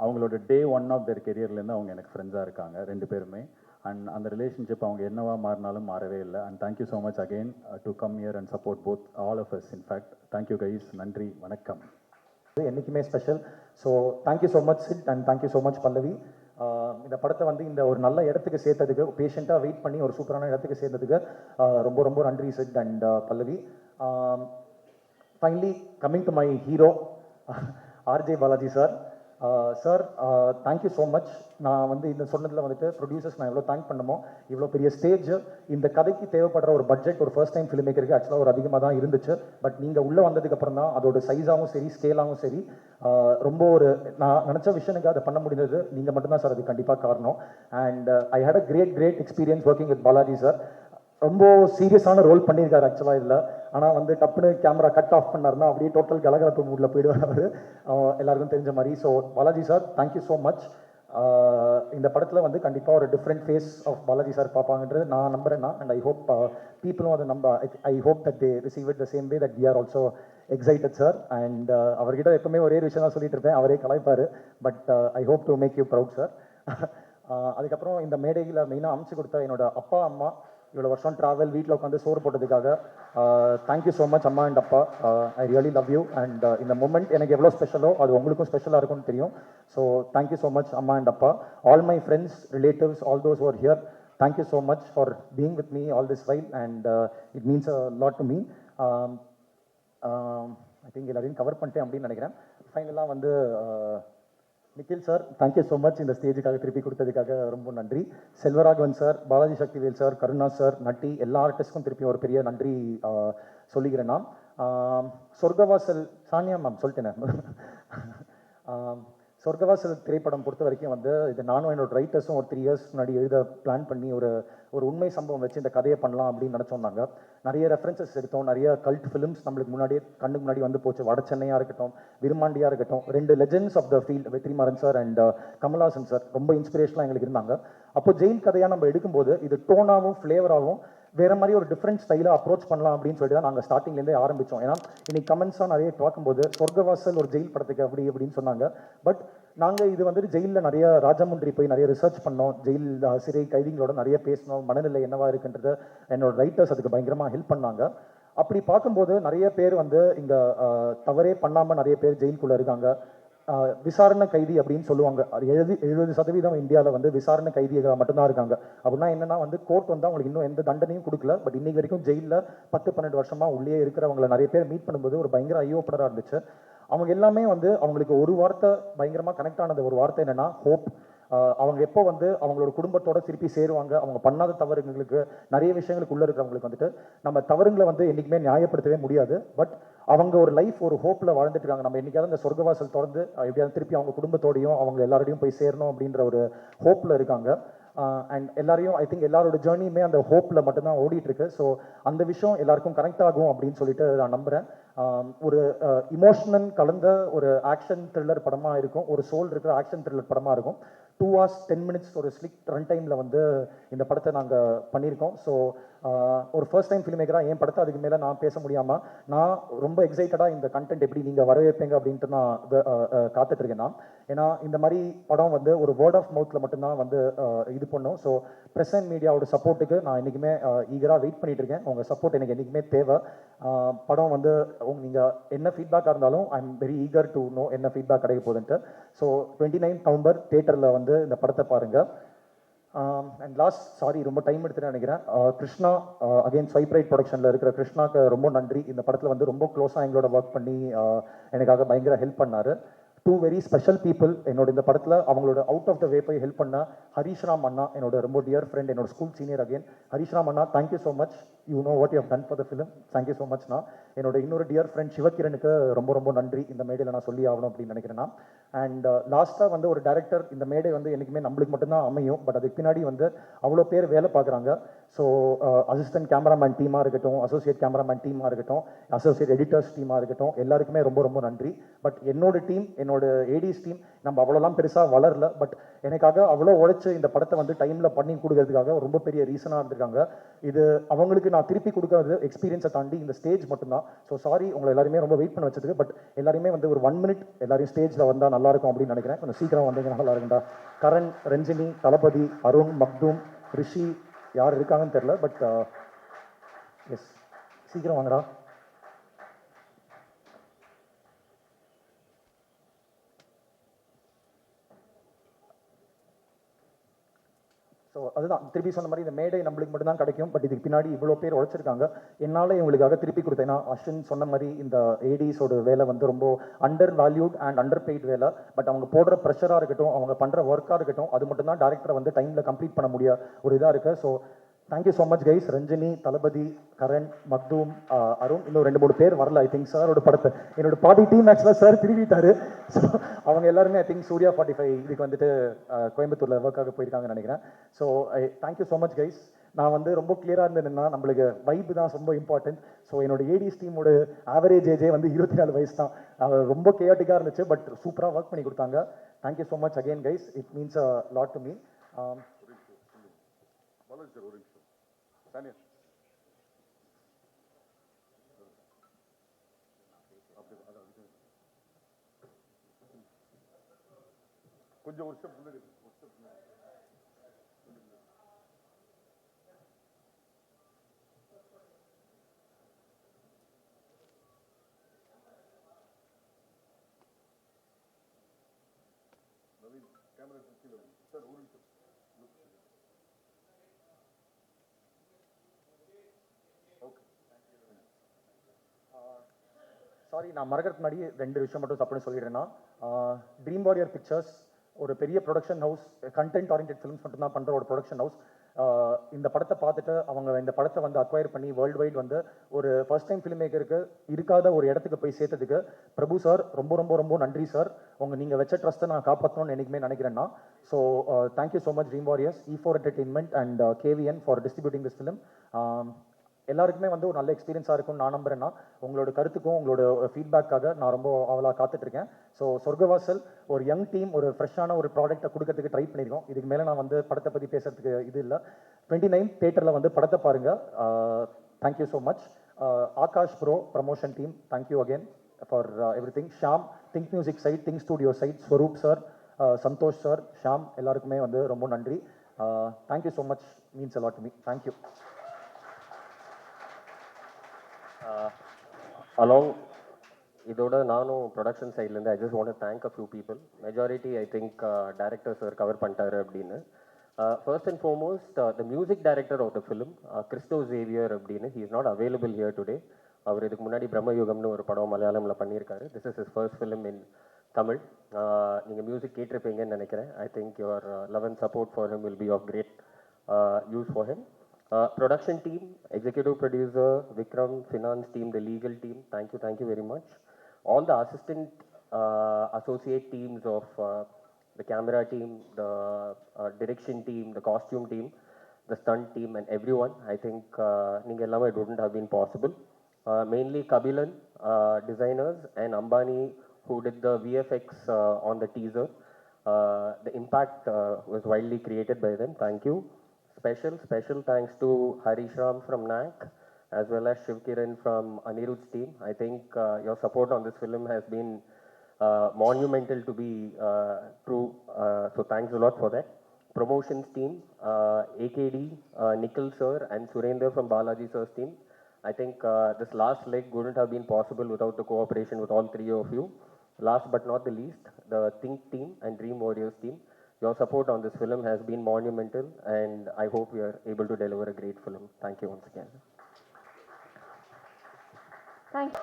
அவங்களோட டே 1 ஆஃப் தேர் கெரியர்லேருந்து அவங்க எனக்கு ஃப்ரெண்ட்ஸாக இருக்காங்க 2 பேருமே. அண்ட் அந்த ரிலேஷன்ஷிப் அவங்க என்னவா மாறினாலும் மாறவே இல்லை. And thank you so much again to come here and support both all of us. In fact thank you guys. நன்றி, வணக்கம். என்றைக்குமே special. So thank you so much Sid and thank you so much Pallavi. இந்த படத்தை வந்து இந்த ஒரு நல்ல இடத்துக்கு சேர்த்ததுக்கு, பேஷண்ட்டாக வெயிட் பண்ணி ஒரு சூப்பரான இடத்துக்கு சேர்த்ததுக்கு ரொம்ப ரொம்ப நன்றி sit and Pallavi. Finally coming to my hero RJ Balaji sir. Sir thank you so much. நான் வந்து இந்த சொன்னதில் வந்துட்டு ப்ரொடியூசர்ஸ் நான் எவ்வளோ தேங்க் பண்ணமோ, இவ்வளோ பெரிய ஸ்டேஜ், இந்த கதைக்கு தேவைப்படுற ஒரு பட்ஜெட் ஒரு ஃபர்ஸ்ட் டைம் ஃபிலிம் மேக்கருக்கு ஆக்சுவலாக ஒரு அதிகமாக தான் இருந்துச்சு. பட் நீங்கள் உள்ளே வந்ததுக்கப்புறம் தான் அதோட சைஸாகவும் சரி, ஸ்கேலாகவும் சரி, ரொம்ப ஒரு நான் நினச்ச விஷயனுக்கு அதை பண்ண முடிந்தது நீங்கள் மட்டும்தான் சார். அது கண்டிப்பாக காரணம். And I had a great experience working with Balaji sir. ரொம்ப சீரியஸான ரோல் பண்ணியிருக்காரு ஆக்சுவலாக இதில். ஆனால் வந்து டப்புன்னு கேமரா கட் ஆஃப் பண்ணார்னா அப்படியே டோட்டல் கலகலப்பு மூடில் போயிடுவார் அவர், எல்லாருக்கும் தெரிஞ்ச மாதிரி. So Balaji sir thank you so much. இந்த படத்தில் வந்து கண்டிப்பாக ஒரு different face of Balaji sir பார்ப்பாங்கன்றது நான் நம்புறேன்னா. அண்ட் ஐ ஹோப் பீப்புளும் அதை I hope that they receive it the same way that we are also excited sir. And அவர்கிட்ட எப்பவுமே ஒரே விஷயம் தான் சொல்லிட்டு இருப்பேன், அவரே கலாய்ப்பார். But I hope to make you proud sir. அதுக்கப்புறம் இந்த மேடையில் மெயினாக அமைச்சு கொடுத்த என்னோட அப்பா அம்மா, இவ்வளோ வருஷம் ட்ராவல், வீட்டில் உட்காந்து சோறு போட்டதுக்காக தேங்க்யூ ஸோ மச் அம்மா அண்ட் அப்பா. I really love you. And இந்த மூமெண்ட் எனக்கு எவ்வளோ ஸ்பெஷலோ அது உங்களுக்கும் ஸ்பெஷலாக இருக்கும்னு தெரியும். ஸோ தேங்க்யூ ஸோ மச் அம்மா அண்ட் அப்பா. All my friends, relatives, all those are here, thank you so much for being with me all this while. And it means a lot to me. I think எல்லாரையும் cover பண்ணிட்டேன் அப்படின்னு நினைக்கிறேன். ஃபைனலாக வந்து Nikhil sir thank you so much இந்த ஸ்டேஜுக்காக திருப்பி கொடுத்ததுக்காக ரொம்ப நன்றி. Selvaraghavan sir, Balaji Sakthivel sir, Karuna sir, Natty, எல்லா ஆர்டிஸ்ட்க்கும் திருப்பி ஒரு பெரிய நன்றி சொல்லிக்கிறேன் நான். சொர்க்கவாசல் சானியா மேம் சொல்லிட்டேன். சொர்க்கவாசல் திரைப்படம் பொறுத்த வரைக்கும் வந்து இது நானும் என்னோட ரைட்டர்ஸும் ஒரு 3 இயர்ஸ் முன்னாடி எழுத பிளான் பண்ணி ஒரு உண்மை சம்பவம் வச்சு இந்த கதையை பண்ணலாம் அப்படின்னு நினச்சோம் நாங்கள். நிறைய ரெஃபரன்சஸ் எடுத்தோம், நிறைய கல்ட் ஃபிலிம்ஸ் நம்மளுக்கு முன்னாடியே கண்ணுக்கு முன்னாடி வந்து போச்சு. வட சென்னையாக இருக்கட்டும், விருமாண்டியாக இருக்கட்டும், 2 legends of the field, Vetrimaaran sir and Kamal Haasan sir ரொம்ப இன்ஸ்பிரேஷனாக எங்களுக்கு இருந்தாங்க. அப்போ ஜெயில் கதையாக நம்ம எடுக்கும்போது இது டோனாகவும் ஃப்ளேவராகவும் வேற மாதிரி ஒரு டிஃப்ரெண்ட் ஸ்டைலாக அப்ரோச் பண்ணலாம் அப்படின்னு சொல்லிட்டு தான் நாங்கள் ஸ்டார்டிங்லேருந்தே ஆரம்பித்தோம். ஏன்னா இன்னைக்கு கமெண்ட்ஸாக நிறைய பார்க்கும்போது சொர்க்கவாசல் ஒரு ஜெயில் படத்துக்கு அப்படி அப்படின்னு சொன்னாங்க. பட் நாங்கள் இது வந்துட்டு ஜெயிலில் நிறைய ராஜமுந்திரி போய் நிறைய ரிசர்ச் பண்ணோம், ஜெயில் சிறை கைதிகளோட நிறைய பேசினோம், மனநிலை என்னவா இருக்குன்றது என்னோட ரைட்டர்ஸ் அதுக்கு பயங்கரமாக ஹெல்ப் பண்ணாங்க. அப்படி பார்க்கும்போது நிறைய பேர் வந்து இங்கே தவறே பண்ணாமல் நிறைய பேர் ஜெயிலுக்குள்ளே இருக்காங்க. விசாரணை கைதி அப்படின்னு சொல்லுவாங்க. அது 70% இந்தியாவில் வந்து விசாரணை கைதிகள் மட்டும்தான் இருக்காங்க. அப்படின்னா என்னன்னா வந்து கோர்ட் வந்து அவங்களுக்கு இன்னும் எந்த தண்டனையும் கொடுக்கல. பட் இன்னைக்கு வரைக்கும் ஜெயிலில் 10-12 வருஷமா உள்ளே இருக்கிறவங்களை நிறைய பேர் மீட் பண்ணும்போது ஒரு பயங்கர ஐயோப்படராக இருந்துச்சு. அவங்க எல்லாமே வந்து அவங்களுக்கு ஒரு வார்த்தை பயங்கரமாக கனெக்ட் ஆனது. ஒரு வார்த்தை என்னன்னா ஹோப். அவங்க எப்போ வந்து அவங்களோட குடும்பத்தோட திருப்பி சேருவாங்க, அவங்க பண்ணாத தவறுங்களுக்கு நிறைய விஷயங்களுக்கு உள்ள இருக்கிறவங்களுக்கு வந்துட்டு நம்ம தவறுங்களை வந்து என்றைக்குமே நியாயப்படுத்தவே முடியாது. பட் அவங்க ஒரு லைஃப் ஒரு ஹோப்பில் வாழ்ந்துட்டு இருக்காங்க. நம்ம என்னைக்காவது இந்த சொர்க்கவாசல் திறந்து எப்படியாவது திருப்பி அவங்க குடும்பத்தோடையும் அவங்க எல்லாரோடையும் போய் சேரணும் அப்படின்ற ஒரு ஹோப்பில் இருக்காங்க. அண்ட் எல்லாரையும் ஐ திங்க் எல்லாரோட ஜேர்னியுமே அந்த ஹோப்பில் மட்டும்தான் ஓடிட்டு இருக்கு. ஸோ அந்த விஷயம் எல்லாருக்கும் கனெக்ட் ஆகும் அப்படின்னு சொல்லிட்டு நான் நம்புகிறேன். ஒரு இமோஷனல் கலந்த ஒரு ஆக்ஷன் த்ரில்லர் படமாக இருக்கும், ஒரு சோல் இருக்கிற ஆக்ஷன் த்ரில்லர் படமாக இருக்கும். 2 hours 10 minutes ஒரு ஸ்லிக் ரன் டைமில் வந்து இந்த படத்தை நாங்கள் பண்ணியிருக்கோம். ஸோ ஒரு ஃபர்ஸ்ட் டைம் ஃபிலிம் மேக்கராக என் படத்தை அதுக்கு மேலே நான் பேச முடியாமல் நான் ரொம்ப எக்ஸைட்டடாக இந்த கண்டென்ட் எப்படி நீங்கள் வரவேற்பீங்க அப்படின்ட்டு நான் காத்துட்ருக்கேன் நான். ஏன்னா இந்த மாதிரி படம் வந்து ஒரு வேர்ட் ஆஃப் மவுத்தில் மட்டும்தான் வந்து இது பண்ணும். ஸோ ப்ரெஸ் அண்ட் மீடியாவோட சப்போர்ட்டுக்கு நான் என்றைக்குமே ஈகராக வெயிட் பண்ணிட்டு இருக்கேன். உங்கள் சப்போர்ட் எனக்கு என்றைக்குமே தேவை. படம் வந்து நீங்கள் என்ன ஃபீட்பேக்காக இருந்தாலும் ஐ am very eager to know என்ன ஃபீட்பேக் கிடைக்க போகுதுன்ட்டு. ஸோ 29 நவம்பர் தேட்டரில் வந்து இந்த படத்தை பாருங்கள். அண்ட் லாஸ்ட் சாரி ரொம்ப டைம் எடுத்துன்னு நினைக்கிறேன். கிருஷ்ணா அகைன் ஸ்வைப்ரைட் ப்ரொடக்ஷனில் இருக்கிற கிருஷ்ணாக்கு ரொம்ப நன்றி. இந்த படத்தில் வந்து ரொம்ப க்ளோஸாக எங்களோட ஒர்க் பண்ணி எனக்காக பயங்கர ஹெல்ப் பண்ணார். 2 வெரி ஸ்பெஷல் பீப்புள் என்னோட இந்த படத்தில் அவங்களோட அவுட் ஆஃப் த வே போய் ஹெல்ப் பண்ண ஹரிஷ்ராம் அண்ணா, என்னோட ரொம்ப டியர் ஃப்ரெண்ட், என்னோட ஸ்கூல் சீனியர். அகைன் ஹரிஷ்ராம் அண்ணா, thank you so much. You know what you have done for the film. Thank you so மச்ண்ணா. என்னோட இன்னொரு டியர் ஃப்ரெண்ட் சிவகிரனுக்கு ரொம்ப ரொம்ப நன்றி. இந்த மேடையில் நான் சொல்லி ஆகணும் அப்படின்னு நினைக்கிறேன்னா. அண்ட் லாஸ்ட்டாக வந்து ஒரு டேரக்டர், இந்த மேடை வந்து என்றைக்குமே நம்மளுக்கு மட்டும்தான் அமையும். பட் அதுக்கு பின்னாடி வந்து அவ்வளோ பேர் வேலை பார்க்குறாங்க. ஸோ அசிஸ்டன்ட் கேமராமேன் டீமாக இருக்கட்டும், அசோசியேட் கேமராமேன் டீமாக இருக்கட்டும், அசோசியேட் எடிட்டர்ஸ் டீமாக இருக்கட்டும், எல்லாருக்குமே ரொம்ப ரொம்ப நன்றி. பட் என்னோட டீம், என்னோட ஏடிஸ் டீம் நம்ம அவ்வளோலாம் பெருசாக வளரல. பட் எனக்காக அவ்வளோ உழைச்சி இந்த படத்தை வந்து டைமில் பண்ணி கொடுக்கறதுக்காக ரொம்ப பெரிய ரீசனாக இருந்திருக்காங்க. இது அவங்களுக்கு நான் திருப்பி கொடுக்கறது எக்ஸ்பீரியன்ஸை தாண்டி இந்த ஸ்டேஜ் மட்டும்தான். ஸோ சாரி உங்களை எல்லாருமே ரொம்ப வெயிட் பண்ண வச்சதுக்கு. பட் எல்லாருமே வந்து ஒரு 1 minute எல்லாரையும் ஸ்டேஜில் வந்தால் நல்லாயிருக்கும் அப்படின்னு நினைக்கிறேன். கொஞ்சம் சீக்கிரம் வந்தீங்கன்னா நல்லா இருக்குண்டா. கரண், ரஞ்சினி, தளபதி, அருண், மக்தூம், ரிஷி, யார் இருக்காங்கன்னு தெரில. பட் எஸ், சீக்கிரம் வாங்கடா. ஸோ அதுதான் திருப்பி சொன்ன மாதிரி இந்த மேடை நம்மளுக்கு மட்டும்தான் கிடைக்கும். பட் இதுக்கு பின்னாடி இவ்வளோ பேர் உழைச்சிருக்காங்க. என்னால் இவங்களுக்காக திருப்பி கொடுத்தேன். ஏன்னா அஸ்வின் சொன்ன மாதிரி இந்த ஏடிஸோட வேலை வந்து ரொம்ப under valued and under paid வேலை. பட் அவங்க போடுற ப்ரெஷராக இருக்கட்டும், அவங்க பண்ணுற ஒர்க்காக இருக்கட்டும், அது மட்டும் தான் டேரக்டரை வந்து டைமில் கம்ப்ளீட் பண்ண முடியாது ஒரு இதாக இருக்குது. So thank you so much guys. Ranjini, Thalapathy, Karan, Makhdoom, Arun, இன்னும் 2-3 பேர் வரல. ஐ திங்க் சாரோட படத்தை என்னோட பாதி டீம் ஆக்சுவலாக சார் திருவிட்டாரு. ஸோ அவங்க எல்லாருமே ஐ திங்க் சூர்யா 45 இதுக்கு வந்துட்டு கோயம்புத்தூரில் ஒர்க்காக போயிருக்காங்கன்னு நினைக்கிறேன். So thank you so much guys. நான் வந்து ரொம்ப கிளியராக இருந்ததுன்னா நம்மளுக்கு வைப்பு தான் ரொம்ப இம்பார்ட்டன்ட். ஸோ என்னோட ஏடிஸ் டீமோட ஆவரேஜ் ஏஜே வந்து 24 வயசு தான். ரொம்ப கேட்டிக்காக இருந்துச்சு. பட் சூப்பராக ஒர்க் பண்ணி கொடுத்தாங்க. Thank you so much again guys. It means a lot to me. கொஞ்சம் ஒரு ஸ்டெப் முன்னாடி. நவீன் கேமரா கீழே சார் ஒரு நிமிஷம். ஓகே, சாரி நான் மறக்கிறதுக்கு முன்னாடி 2 விஷயம் மட்டும் தப்புன்னு சொல்லிடுறேன்னா, ட்ரீம் வாரியர் பிக்சர்ஸ் ஒரு பெரிய production house, content oriented films மட்டும் தான் பண்ணுற ஒரு ப்ரொடக்ஷன் ஹவுஸ். இந்த படத்தை பார்த்துட்டு அவங்க இந்த படத்தை வந்து அக்வயர் பண்ணி வேர்ல்டு வைட் வந்து ஒரு ஃபர்ஸ்ட் டைம் ஃபிலிம் மேக்கருக்கு இருக்காத ஒரு இடத்துக்கு போய் சேர்த்ததுக்கு பிரபு சார் ரொம்ப ரொம்ப ரொம்ப நன்றி சார். நீங்கள் வச்ச ட்ரஸ்ட்டை நான் காப்பாற்றணும்னு என்றைக்குமே நினைக்கிறேன்னா. So thank you so much dream warriors, E4 Entertainment and KVN for distributing this film. எல்லாருக்குமே வந்து ஒரு நல்ல எக்ஸ்பீரியன்ஸாக இருக்கும்னு நான் நம்புறேன்னா உங்களோட கருத்துக்கும் உங்களோட ஃபீட்பேக்காக நான் ரொம்ப அவளாக காத்துட்ருக்கேன். ஸோ சொர்க்கவாசல் ஒரு யங் டீம் ஒரு ஃப்ரெஷ்ஷான ஒரு ப்ராடக்ட்டை கொடுக்கறதுக்கு ட்ரை பண்ணியிருக்கோம். இதுக்கு மேலே நான் வந்து படத்தை பற்றி பேசுறதுக்கு இது இல்லை. 29th தேட்டரில் வந்து படத்தை பாருங்கள். Thank you so much. Akash bro promotion team, thank you again for everything. Sham think music side, think studio side, Swaroop sir, Santhosh sir, Sham எல்லாருக்குமே வந்து ரொம்ப நன்றி. Thank you so much, means a lot to me. Thank you. Along இதோட நானும் ப்ரொடக்ஷன் சைட்லேருந்து I just want to thank a few people. Majority I think director sir cover பண்ணிட்டாரு அப்படின்னு. First and foremost the music director of the film Crasto Xavier அப்படின்னு, he is not available here today. அவர் இதுக்கு முன்னாடி பிரம்மயுகம்னு ஒரு படம் மலையாளமில் பண்ணியிருக்காரு. This is his first film in Tamil. நீங்கள் மியூசிக் கேட்டிருப்பீங்கன்னு நினைக்கிறேன். I think your love and support for him will be of great use for him. Production team, executive producer, Vikram, finance team, the legal team, thank you very much. All the assistant associate teams of the camera team, the direction team, the costume team, the stunt team and everyone, I think it wouldn't have been possible. Mainly Kabilan, designers, and Ambani who did the VFX on the teaser. The impact was widely created by them. Thank you. Special thanks to Harish Ram from NAC as well as Shiv Kiran from Anirudh's team. I think your support on this film has been monumental to be true. So thanks a lot for that. Promotions team, AKD, Nikhil sir and Surendra from Balaji sir's team. I think this last leg wouldn't have been possible without the cooperation with all three of you. Last but not the least, the Think team and Dream Warriors team. Your support on this film has been monumental and I hope we are able to deliver a great film. Thank you once again. Thank you.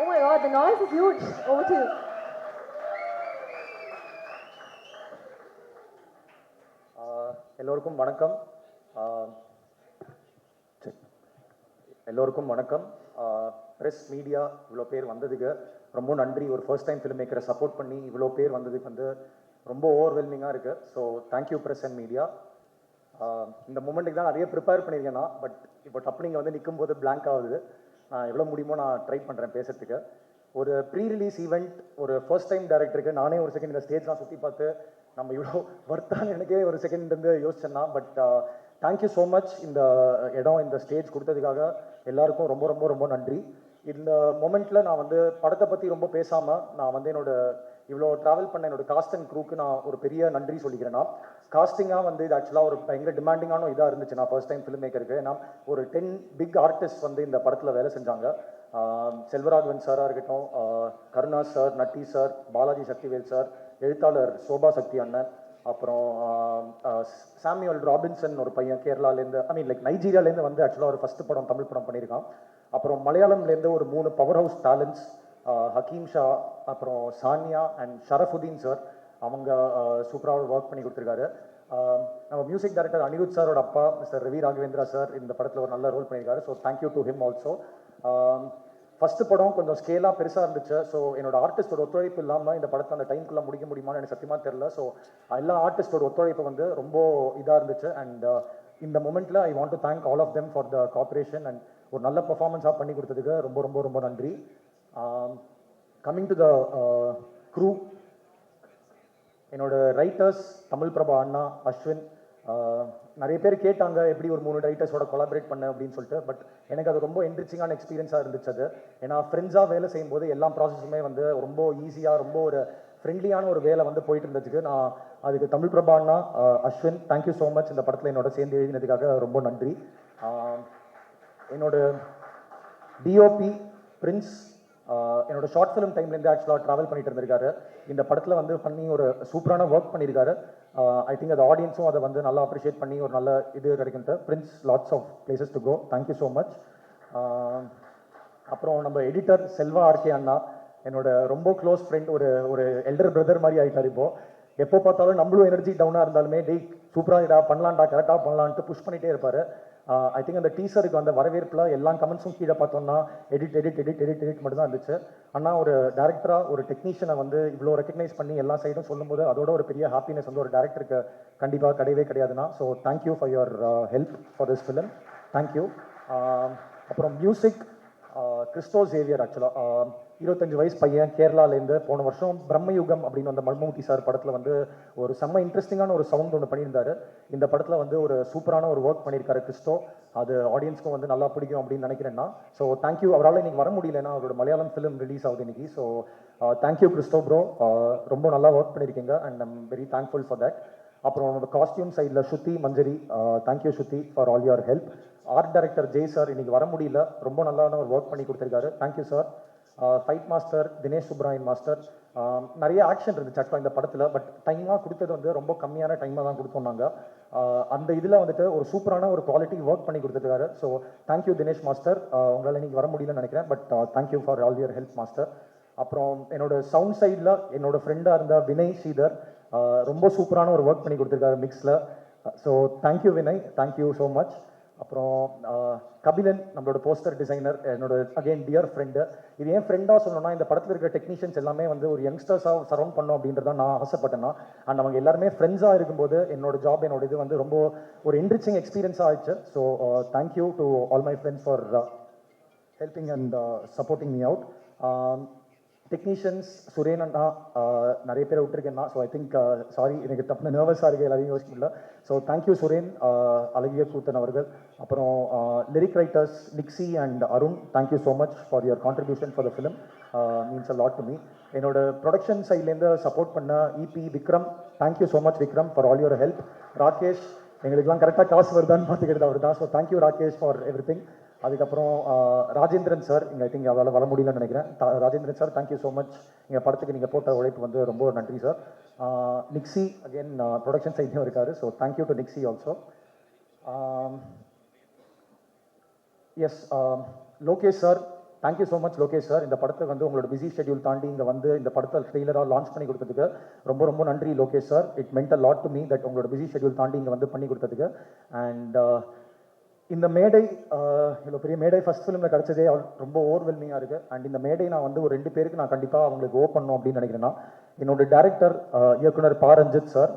Oh my god, the noise is huge. Over to you. எல்லோருக்கும் வணக்கம். எல்லோருக்கும் வணக்கம். Press media இவ்வளோ பேர் வந்ததுக்கு ரொம்ப நன்றி. ஒரு ஃபர்ஸ்ட் டைம் ஃபிலிம் மேக்கரை சப்போர்ட் பண்ணி இவ்வளோ பேர் வந்ததுக்கு வந்து ரொம்ப ஓவர்வெல்மிங்காக இருக்குது. So thank you press and media. இந்த மூமெண்ட்டுக்கு தான் நிறைய ப்ரிப்பேர் பண்ணியிருக்கேன் நான். பட் இப்போ டப்பு நீங்கள் வந்து நிற்கும் போது பிளாங்க் ஆகுது. நான் எவ்வளோ முடியுமோ நான் ட்ரை பண்ணுறேன் பேசுறதுக்கு. ஒரு ப்ரீ ரிலீஸ் ஈவெண்ட், ஒரு ஃபர்ஸ்ட் டைம் டேரக்டருக்கு நானே ஒரு செகண்ட் இந்த ஸ்டேஜ்லாம் சுற்றி பார்த்து நம்ம இவ்வளோ ஒர்த்தான்னு எனக்கே ஒரு செகண்ட் இருந்து யோசிச்சேன்னா. பட் தேங்க்யூ ஸோ மச் இந்த இடம், இந்த ஸ்டேஜ் கொடுத்ததுக்காக எல்லாருக்கும் ரொம்ப ரொம்ப ரொம்ப நன்றி. இந்த மொமெண்ட்டில் நான் வந்து படத்தை பற்றி ரொம்ப பேசாமல் நான் வந்து இவ்வளோ ட்ராவல் பண்ண என்னோட காஸ்ட் அண்ட் க்ரூக்கு நான் ஒரு பெரிய நன்றி சொல்லிக்கிறேன்னா. காஸ்டிங்காக வந்து இது ஆக்சுவலாக ஒரு பயங்கர டிமாண்டிங்கான இதாக இருந்துச்சு நான் ஃபர்ஸ்ட் டைம் ஃபிலிம் மேக்கருக்கு. ஏன்னா ஒரு 10 பிக் ஆர்டிஸ்ட் வந்து இந்த படத்தில் வேலை செஞ்சாங்க. செல்வராகவன் சாராக இருக்கட்டும், Karuna sir, Natty sir, Balaji Sakthivel sir, எழுத்தாளர் சோபா சக்தி அண்ணன், அப்புறம் சாமியல் ராபின்சன் ஒரு பையன் கேரளாலேருந்து நைஜீரியாலேருந்து வந்து ஆக்சுவலாக ஒரு ஃபஸ்ட்டு படம் தமிழ் படம் பண்ணியிருக்கான். அப்புறம் மலையாளம்லேருந்து ஒரு 3 power house talents, Hakeem Shah, அப்புறம் சானியா அண்ட் ஷரஃபுதீன் சார். அவங்க சூப்பராக ஒர்க் பண்ணி கொடுத்துருக்காரு. நம்ம மியூசிக் டைரக்டர் அனிருத் சாரோட அப்பா மிஸ்டர் ரவி ராகவேந்திரா சார் இந்த படத்தில் ஒரு நல்ல ரோல் பண்ணியிருக்காரு. So thank you to him also. First படம் கொஞ்சம் ஸ்கேலாக பெருசாக இருந்துச்சு. ஸோ என்னோட ஆர்டிஸ்டோட ஒத்துழைப்பு இல்லாமல் இந்த படத்தை அந்த டைம்குள்ளே முடிக்க முடியுமான்னு எனக்கு சத்தியமாக தெரில. ஸோ எல்லா ஆர்டிஸ்டோட ஒத்துழைப்பு வந்து ரொம்ப இதாக இருந்துச்சு. அண்ட் இந்த மொமெண்ட்டில் I want to thank all of them for the cooperation and ஒரு நல்ல பர்ஃபார்மன்ஸாக பண்ணி கொடுத்ததுக்கு ரொம்ப ரொம்ப ரொம்ப நன்றி. கம்மிங் டு த க்ரூ, என்னோட ரைட்டர்ஸ் தமிழ் பிரபா அண்ணா, அஸ்வின். நிறைய பேர் கேட்டாங்க எப்படி ஒரு 3 ரைட்டர்ஸோட கொலாபரேட் பண்ண அப்படின்னு சொல்லிட்டு. பட் எனக்கு அது ரொம்ப என்ரிச்சிங்கான எக்ஸ்பீரியன்ஸாக இருந்துச்சு அது. ஏன்னா ஃப்ரெண்ட்ஸாக வேலை செய்யும்போது எல்லா ப்ராசஸுமே வந்து ரொம்ப ஈஸியாக ரொம்ப ஒரு ஃப்ரெண்ட்லியான ஒரு வேலை வந்து போயிட்டு இருந்துச்சுக்கு. நான் அதுக்கு தமிழ் பிரபா அண்ணா, அஸ்வின் தேங்க்யூ ஸோ மச். இந்த படத்தில் என்னோட சேர்ந்து எழுதினதுக்காக ரொம்ப நன்றி. என்னோட டிஓபி பிரின்ஸ் என்னோட ஷார்ட் ஃபிலிம் டைம்லேருந்து ஆக்சுவலாக ட்ராவல் பண்ணிட்டு இருந்திருக்காரு. இந்த படத்தில் வந்து பண்ணி ஒரு சூப்பரான ஒர்க் பண்ணியிருக்காரு. ஐ திங்க் அது ஆடியன்ஸும் அதை வந்து நல்லா அப்ரிஷியேட் பண்ணி ஒரு நல்ல இது கிடைக்குன்ட்டு. Prince lots of places to go, thank you so much. அப்புறம் நம்ம எடிட்டர் செல்வா ஆர்கே அண்ணா, என்னோட ரொம்ப க்ளோஸ் ஃப்ரெண்ட், ஒரு எல்டர் பிரதர் மாதிரி ஆகிட்டார். இப்போது எப்போ பார்த்தாலும் நம்மளும் எனர்ஜி டவுனாக இருந்தாலுமே டேய் சூப்பராக பண்ணலாம்டா கரெக்டாக பண்ணலான்ட்டு புஷ் பண்ணிகிட்டே இருப்பார். ஐ திங்க் அந்த டீசருக்கு அந்த வரவேற்பில் எல்லா கமெண்ட்ஸும் கீழே பார்த்தோம்னா எடிட் மட்டும் தான் இருந்துச்சு. ஆனால் ஒரு டேரக்டராக ஒரு டெக்னீஷியனை வந்து இவ்வளோ ரெக்கக்னைஸ் பண்ணி எல்லா சைடும் சொல்லும்போது அதோட ஒரு பெரிய ஹாப்பினஸ் வந்து ஒரு டேரக்டருக்கு கண்டிப்பாக கிடையவே கிடையாதுன்னா. So thank you for your help for this film. Thank you. அப்புறம் மியூசிக் கிறிஸ்டோ சேவியர். ஆக்சுவலாக 25 வயசு பையன் கேரளாலேருந்து போன வருஷம் பிரம்மயுகம் அப்படின்னு அந்த மன்மூர்த்தி சார் படத்தில் வந்து ஒரு செம்ம இன்ட்ரெஸ்டிங்கான ஒரு சவுண்ட் ஒன்று பண்ணியிருந்தாரு. இந்த படத்தில் வந்து ஒரு சூப்பரான ஒரு ஒர்க் பண்ணியிருக்காரு கிறிஸ்டோ. அது ஆடியன்ஸ்க்கும் வந்து நல்லா பிடிக்கும் அப்படின்னு நினைக்கிறேன்னா. So thank you. அவரால் இன்னைக்கு வர முடியலன்னா அவரோட மலையாளம் ஃபிலிம் ரிலீஸ் ஆகுது இன்னைக்கு. So thank you Christo bro. ரொம்ப நல்லா ஒர்க் பண்ணியிருக்கீங்க and I'm very thankful for that. அப்புறம் நம்ம காஸ்டியூம் சைடில் Shruti Manjari, thank you Shruti for all your help. Art director Jai sir இன்னைக்கு வர முடியல, ரொம்ப நல்லான ஒரு ஒர்க் பண்ணி கொடுத்துருக்காரு. Thank you sir. Fight master Dinesh Subbarayan master. நிறைய ஆக்ஷன் இருந்துச்சு ஆக்சுவலாக இந்த படத்தில். பட் டைமாக கொடுத்தது வந்து ரொம்ப கம்மியான டைமாக தான் கொடுத்தோம் நாங்கள். அந்த இதில் வந்துட்டு ஒரு சூப்பரான ஒரு குவாலிட்டி ஒர்க் பண்ணி கொடுத்துருக்காரு. So thank you Dinesh master. உங்களால் இன்னைக்கு வர முடியலன்னு நினைக்கிறேன். But thank you for all your help master. அப்புறம் என்னோட சவுண்ட் சைடில் என்னோட ஃப்ரெண்டாக இருந்த வினய் ஸ்ரீதர் ரொம்ப சூப்பரான ஒரு ஒர்க் பண்ணி கொடுத்துருக்காரு மிக்ஸில். So thank you Vinay, thank you so much. அப்புறம் கபிலன் நம்மளோட போஸ்டர் டிசைனர், என்னோட அகெயின் டியர் ஃப்ரெண்டு. இது ஏன் ஃப்ரெண்டாக சொல்லணும்னா இந்த படத்தில் இருக்கிற டெக்னீஷியன்ஸ் எல்லாமே வந்து ஒரு யங்ஸ்டர்ஸாக சரௌண்ட் பண்ணோம் அப்படின்றத நான் ஆசைப்பட்டேன்னா. அண்ட் அவங்க எல்லாருமே ஃப்ரெண்ட்ஸாக இருக்கும்போது என்னோட ஜாப் என்னோட இது வந்து ரொம்ப ஒரு என்ரிச்சிங் எக்ஸ்பீரியன்ஸாக ஆயிடுச்சு. So thank you to all my friends for helping and supporting me out. Technicians Suren அண்ணா நிறைய பேரை விட்டுருக்கேன்னா. ஸோ ஐ திங்க் சாரி, எனக்கு டப்புன்னு நர்வஸாக இருக்குது, எல்லாரையும் யோசிக்க முடியல. ஸோ தேங்க்யூ சுரேன், அழகிய கூத்தன் அவர்கள். அப்புறம் lyric writers Nixy and Arun, thank you so much for your contribution for the film, means a lot to me. என்னோட ப்ரொடக்ஷன் சைட்லேருந்து சப்போர்ட் பண்ண EP Vikram, thank you so much Vikram for all your help. Rakesh, எங்களுக்கெல்லாம் கரெக்டாக காசு வருதான்னு பார்த்துக்கிறது அவர் தான். So thank you Rakesh for everything. அதுக்கப்புறம் ராஜேந்திரன் சார், இங்கே ஐ திங்க் அவரால் வர முடியலன்னு நினைக்கிறேன். Rajendran sir, thank you so much. எங்கள் படத்துக்கு நீங்கள் போட்ட உழைப்பு வந்து ரொம்ப நன்றி சார். நிக்ஸி அகெயின் ப்ரொடக்ஷன் சைட்லேயும் இருக்காரு. So thank you to Nixy also. Yes, Lokesh sir, thank you so much Lokesh sir. இந்த படத்தை வந்து உங்களோட பிஸி ஷெட்யூல் தாண்டி இங்கே வந்து இந்த படத்தை ட்ரெய்லராக லான்ச் பண்ணி கொடுத்ததுக்கு ரொம்ப ரொம்ப நன்றி Lokesh sir. It மென்ட் a lot to me that உங்களோட பிஸி ஷெட்யூல் தாண்டி இங்கே வந்து பண்ணி கொடுத்ததுக்கு. அண்ட் இந்த மேடை, இவ்வளோ பெரிய மேடை ஃபஸ்ட் ஃபிலிமில் கிடச்சதே ரொம்ப ஓவர்வெல்மிங்காக இருக்குது. அண்ட் இந்த மேடை நான் வந்து ஒரு 2 பேருக்கு நான் கண்டிப்பாக அவங்களுக்கு ஓ பண்ணணும் அப்படின்னு நினைக்கிறேன்னா, என்னோட டைரக்டர் இயக்குனர் பா ரஞ்சித் சார்.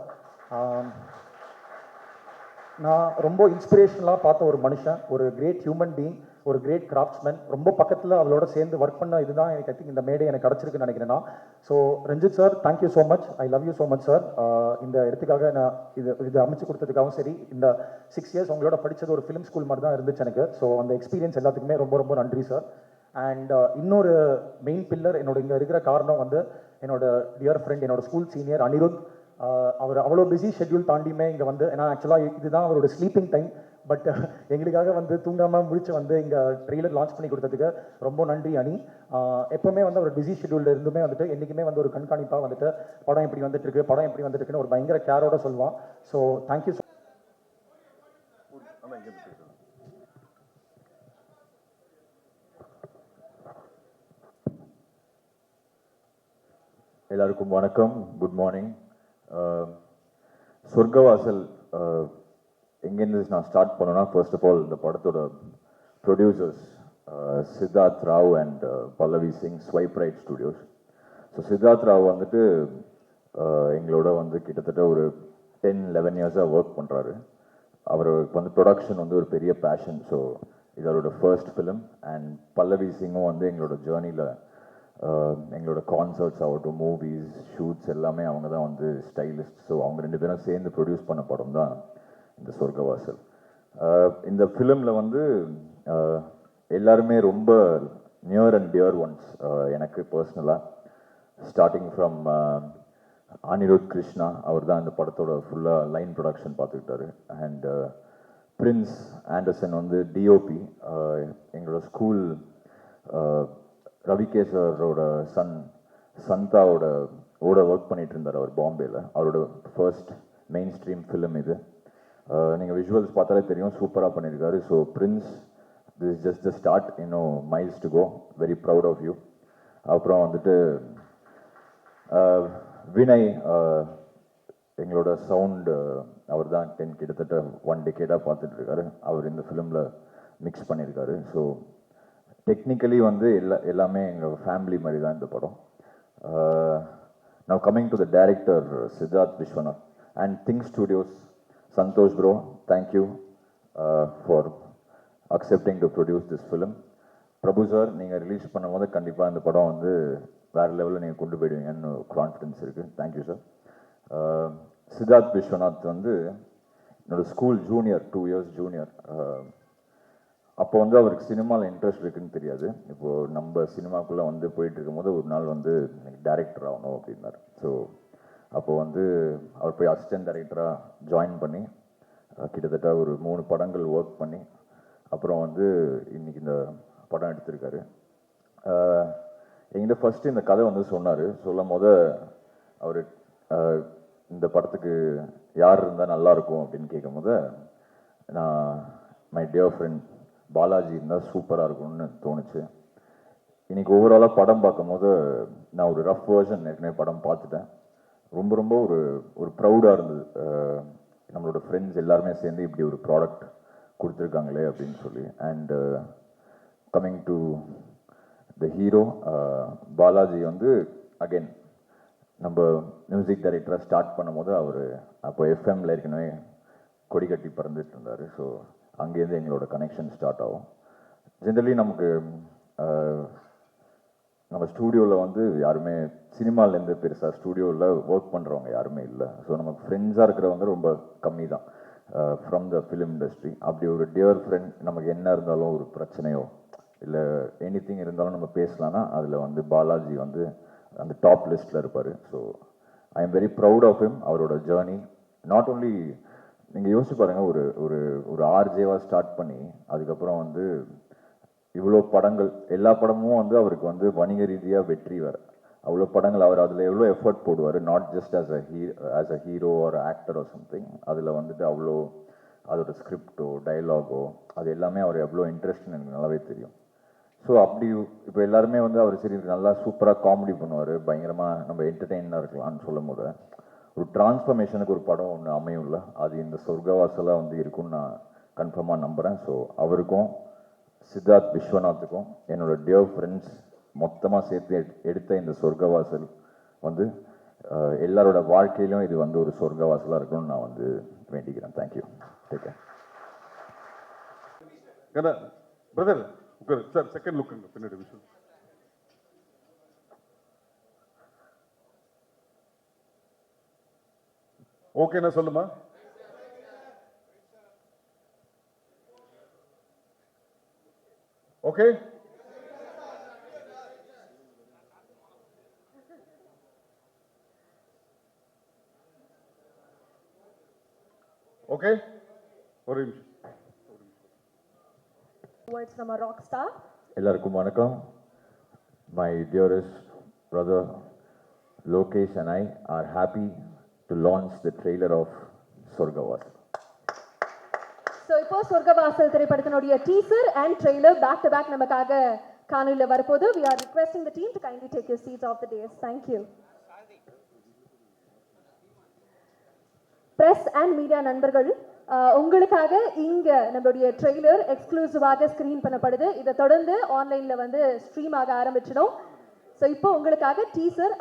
நான் ரொம்ப இன்ஸ்பிரேஷனலாக பார்த்த ஒரு மனுஷன், ஒரு கிரேட் ஹியூமன் பீயிங், ஒரு கிரேட் கிராஃப்ட்ஸ்மேன். ரொம்ப பக்கத்தில் அவளோட சேர்ந்து ஒர்க் பண்ண இதுதான் எனக்கு ஐ திங்க் இந்த மேடை எனக்கு கிடச்சிருக்குன்னு நினைக்கிறேன்னா. So Ranjith sir, thank you so much, I love you so much sir. இந்த இடத்துக்காக நான் இது அமைச்சு கொடுத்ததுக்காகவும் சரி, இந்த 6 இயர்ஸ் உங்களோட படித்தது ஒரு ஃபிலிம் ஸ்கூல் மாதிரி தான் இருந்துச்சு எனக்கு. ஸோ அந்த எக்ஸ்பீரியன்ஸ் எல்லாத்துக்குமே ரொம்ப ரொம்ப நன்றி சார். அண்ட் இன்னொரு மெயின் பில்லர் என்னோட இங்கே இருக்கிற காரணம் வந்து என்னோட டியர் ஃப்ரெண்ட், என்னோட ஸ்கூல் சீனியர் அனிருத். அவர் அவ்வளோ பிஸி ஷெட்யூல் தாண்டியுமே இங்கே வந்து, ஏன்னா ஆக்சுவலாக இதுதான் அவரோட ஸ்லீப்பிங் டைம், பட் எங்களுக்காக வந்து தூங்காமல் முடிச்சு வந்து இங்கே ட்ரெய்லர் லான்ச் பண்ணி கொடுத்ததுக்கு ரொம்ப நன்றி அனி. எப்போவுமே வந்து ஒரு பிஸி ஷெட்யூலில் இருந்துமே வந்துட்டு என்றைக்குமே வந்து ஒரு கண்காணிப்பாக வந்துட்டு படம் எப்படி வந்துட்டு இருக்கு, படம் எப்படி வந்துட்டு இருக்குன்னு ஒரு பயங்கர கேரோட சொல்லுவான். So thank you. ஆனால் இங்கே பேசுகிறேன். எல்லாருக்கும் வணக்கம், குட் மார்னிங். சொர்க்கவாசல் எங்கேருந்து நான் ஸ்டார்ட் பண்ணேன்னா, ஃபர்ஸ்ட் ஆஃப் ஆல் இந்த படத்தோட producers Siddharth Rao and Pallavi Singh, swipe right studios. So Siddharth Rao வந்துட்டு எங்களோட வந்து கிட்டத்தட்ட ஒரு 10-11 இயர்ஸாக ஒர்க் பண்ணுறாரு. அவருக்கு வந்து ப்ரொடக்ஷன் வந்து ஒரு பெரிய பேஷன். ஸோ இது அவரோட ஃபர்ஸ்ட் ஃபிலிம். அண்ட் பல்லவி சிங்கும் வந்து எங்களோட ஜேர்னியில் எங்களோட கான்சர்ட்ஸ் ஆகட்டும், மூவிஸ், ஷூட்ஸ் எல்லாமே அவங்க தான் வந்து ஸ்டைலிஸ்ட். ஸோ அவங்க 2 பேரும் சேர்ந்து ப்ரொடியூஸ் பண்ண படம் தான் இந்த சொர்க்கவாசல். இந்த ஃபிலிமில் வந்து எல்லாருமே ரொம்ப நியர் அண்ட் டியர் ஒன்ஸ் எனக்கு பர்சனலாக. ஸ்டார்டிங் ஃப்ரம் அனிருத் கிருஷ்ணா, அவர் தான் இந்த படத்தோட ஃபுல்லாக லைன் ப்ரொடக்ஷன் பார்த்துக்கிட்டாரு. அண்ட் பிரின்ஸ் ஆண்டர்சன் வந்து டிஓபி, எங்களோட ஸ்கூல் ரவிகேசரோட சன் சந்தாவோட ஒர்க் பண்ணிட்டு இருந்தார் அவர் பாம்பேயில். அவரோட ஃபர்ஸ்ட் மெயின் ஸ்ட்ரீம் ஃபிலிம் இது. நீங்கள் விஷுவல்ஸ் பார்த்தாலே தெரியும், சூப்பராக பண்ணியிருக்காரு. So Prince, this is just the start, இன்னும் miles to go, very proud of you. அப்புறம் வந்துட்டு வினய், எங்களோட சவுண்டு அவர் தான் கிட்டத்தட்ட 1 டெக்கேடாக பார்த்துட்டு இருக்காரு. அவர் இந்த ஃபிலிமில் மிக்ஸ் பண்ணியிருக்காரு. ஸோ டெக்னிக்கலி வந்து எல்லாமே எங்கள் ஃபேமிலி மாதிரி தான் இந்த படம். Now coming to the director Siddharth Vishwanath and Think Studios, Santosh bro, thank you for accepting to produce this film. Prabhu sir, நீங்கள் ரிலீஸ் பண்ணும்போது கண்டிப்பாக இந்த படம் வந்து வேறு லெவலில் நீங்கள் கொண்டு போயிடுவீங்கன்னு கான்ஃபிடன்ஸ் இருக்குது. Thank you sir. சித்தார்த் விஸ்வநாத் வந்து என்னோடய ஸ்கூல் ஜூனியர், 2 years ஜூனியர். அப்போ வந்து அவருக்கு சினிமாவில் இன்ட்ரெஸ்ட் இருக்குன்னு தெரியாது. இப்போது நம்ம சினிமாக்குள்ளே வந்து போயிட்டு இருக்கும்போது ஒரு நாள் வந்து எனக்கு டேரக்டர் ஆகணும் அப்படின்னாரு. ஸோ அப்போது வந்து அவர் போய் அசிஸ்டன்ட் டைரக்டராக ஜாயின் பண்ணி கிட்டத்தட்ட ஒரு 3 படங்கள் ஒர்க் பண்ணி அப்புறம் வந்து இன்றைக்கி இந்த படம் எடுத்திருக்காரு. என்கிட்ட ஃபஸ்ட்டு இந்த கதை வந்து சொன்னார். சொல்லும் போது அவர் இந்த படத்துக்கு யார் இருந்தால் நல்லாயிருக்கும் அப்படின்னு கேட்கும் போது நான் மை டியர் ஃப்ரெண்ட் பாலாஜி இருந்தால் சூப்பராக இருக்கும்னு தோணுச்சு. இன்றைக்கி ஓவராலாக படம் பார்க்கும்போது நான் ஒரு ரஃப் வேர்ஷன் ஏற்கனவே படம் பார்த்துட்டேன். ரொம்ப ரொம்ப ஒரு ப்ரௌடாக இருந்தது. நம்மளோட ஃப்ரெண்ட்ஸ் எல்லாருமே சேர்ந்து இப்படி ஒரு ப்ராடக்ட் கொடுத்துருக்காங்களே அப்படின்னு சொல்லி. And coming to the hero Balaji வந்து அகெயின் நம்ம மியூசிக் டைரக்டராக ஸ்டார்ட் பண்ணும்போது அவர் அப்போ எஃப்எம்மில் ஏற்கனவே கொடி கட்டி பறந்துட்டு இருந்தார். ஸோ அங்கேருந்து எங்களோட கனெக்ஷன் ஸ்டார்ட் ஆகும். ஜென்ரலி நமக்கு நம்ம ஸ்டூடியோவில் வந்து யாருமே சினிமாலேருந்து பெருசாக ஸ்டூடியோவில் ஒர்க் பண்ணுறவங்க யாருமே இல்லை. ஸோ நமக்கு ஃப்ரெண்ட்ஸாக இருக்கிறவங்க ரொம்ப கம்மி தான் ஃப்ரம் த ஃபிலிம் இண்டஸ்ட்ரி. அப்படி ஒரு டியர் ஃப்ரெண்ட் நமக்கு என்ன இருந்தாலும் ஒரு பிரச்சனையோ இல்லை எனிதிங் இருந்தாலும் நம்ம பேசலான்னா அதில் வந்து பாலாஜி வந்து அந்த டாப் லிஸ்ட்டில் இருப்பார். So I am very proud of him. அவரோட ஜேர்னி நாட் ஓன்லி நீங்கள் யோசிச்சு பாருங்கள், ஒரு ஆர்ஜேவாக ஸ்டார்ட் பண்ணி அதுக்கப்புறம் வந்து இவ்வளோ படங்கள், எல்லா படமும் வந்து அவருக்கு வந்து வணிக ரீதியாக வெற்றி வேறு. அவ்வளோ படங்கள் அவர் அதில் எவ்வளோ எஃபர்ட் போடுவார். Not just as a hero R actor or something. அதில் வந்துட்டு அவ்வளோ அதோட ஸ்கிரிப்டோ டயலாகோ அது எல்லாமே அவர் எவ்வளோ இன்ட்ரெஸ்ட்னு எனக்கு நல்லாவே தெரியும். ஸோ அப்படி இப்போ எல்லாருமே வந்து அவர் சரி நல்லா சூப்பராக காமெடி பண்ணுவார், பயங்கரமாக நம்ம என்டர்டெயினாக இருக்கலாம்னு சொல்லும் போது ஒரு டிரான்ஸ்ஃபர்மேஷனுக்கு ஒரு படம் ஒன்று அமையும் இல்லை, அது இந்த சொர்க்கவாசலாக வந்து இருக்குன்னு நான் கன்ஃபார்மாக நம்புகிறேன். ஸோ அவருக்கும் சித்தார்த் விஸ்வநாத்துக்கும் என்னோட டியர் ஃப்ரெண்ட்ஸ் மொத்தமாக சேர்த்து எடுத்த இந்த சொர்க்கவாசல் வந்து எல்லாரோட வாழ்க்கையிலும் இது வந்து ஒரு சொர்க்கவாசலாக இருக்கணும்னு நான் வந்து வேண்டிக்கிறேன். தேங்க்யூ. Take care. ஏன்னா பிரதர் சார் செகண்ட் லுக்குங்க பின்னாடி விஷயம். ஓகேண்ணா சொல்லுமா. ஓகே ஓகே ஒரு நிமிஷம். Words from a rock star. எல்லாருக்கும் வணக்கம். My dearest brother Lokesh and I are happy to launch the trailer of Sorgavasal. So இப்போ சொர்க்கவாசல் திரைப்படத்தினுடைய teaser and trailer back to back நமக்காக காணொலியில் வரப்போது. We are requesting the team to kindly take your seats off the dais. Thank you. Press and media நண்பர்கள், உங்களுக்காக இங்க நம்மளுடைய trailer எக்ஸ்க்ளூசிவாக ஸ்கிரீன் பண்ணப்படுது. இதை தொடர்ந்து ஆன்லைன்ல வந்து ஸ்ட்ரீம் ஆக ஆரம்பிச்சிடும். ஸோ இப்போ உங்களுக்காக டீசர்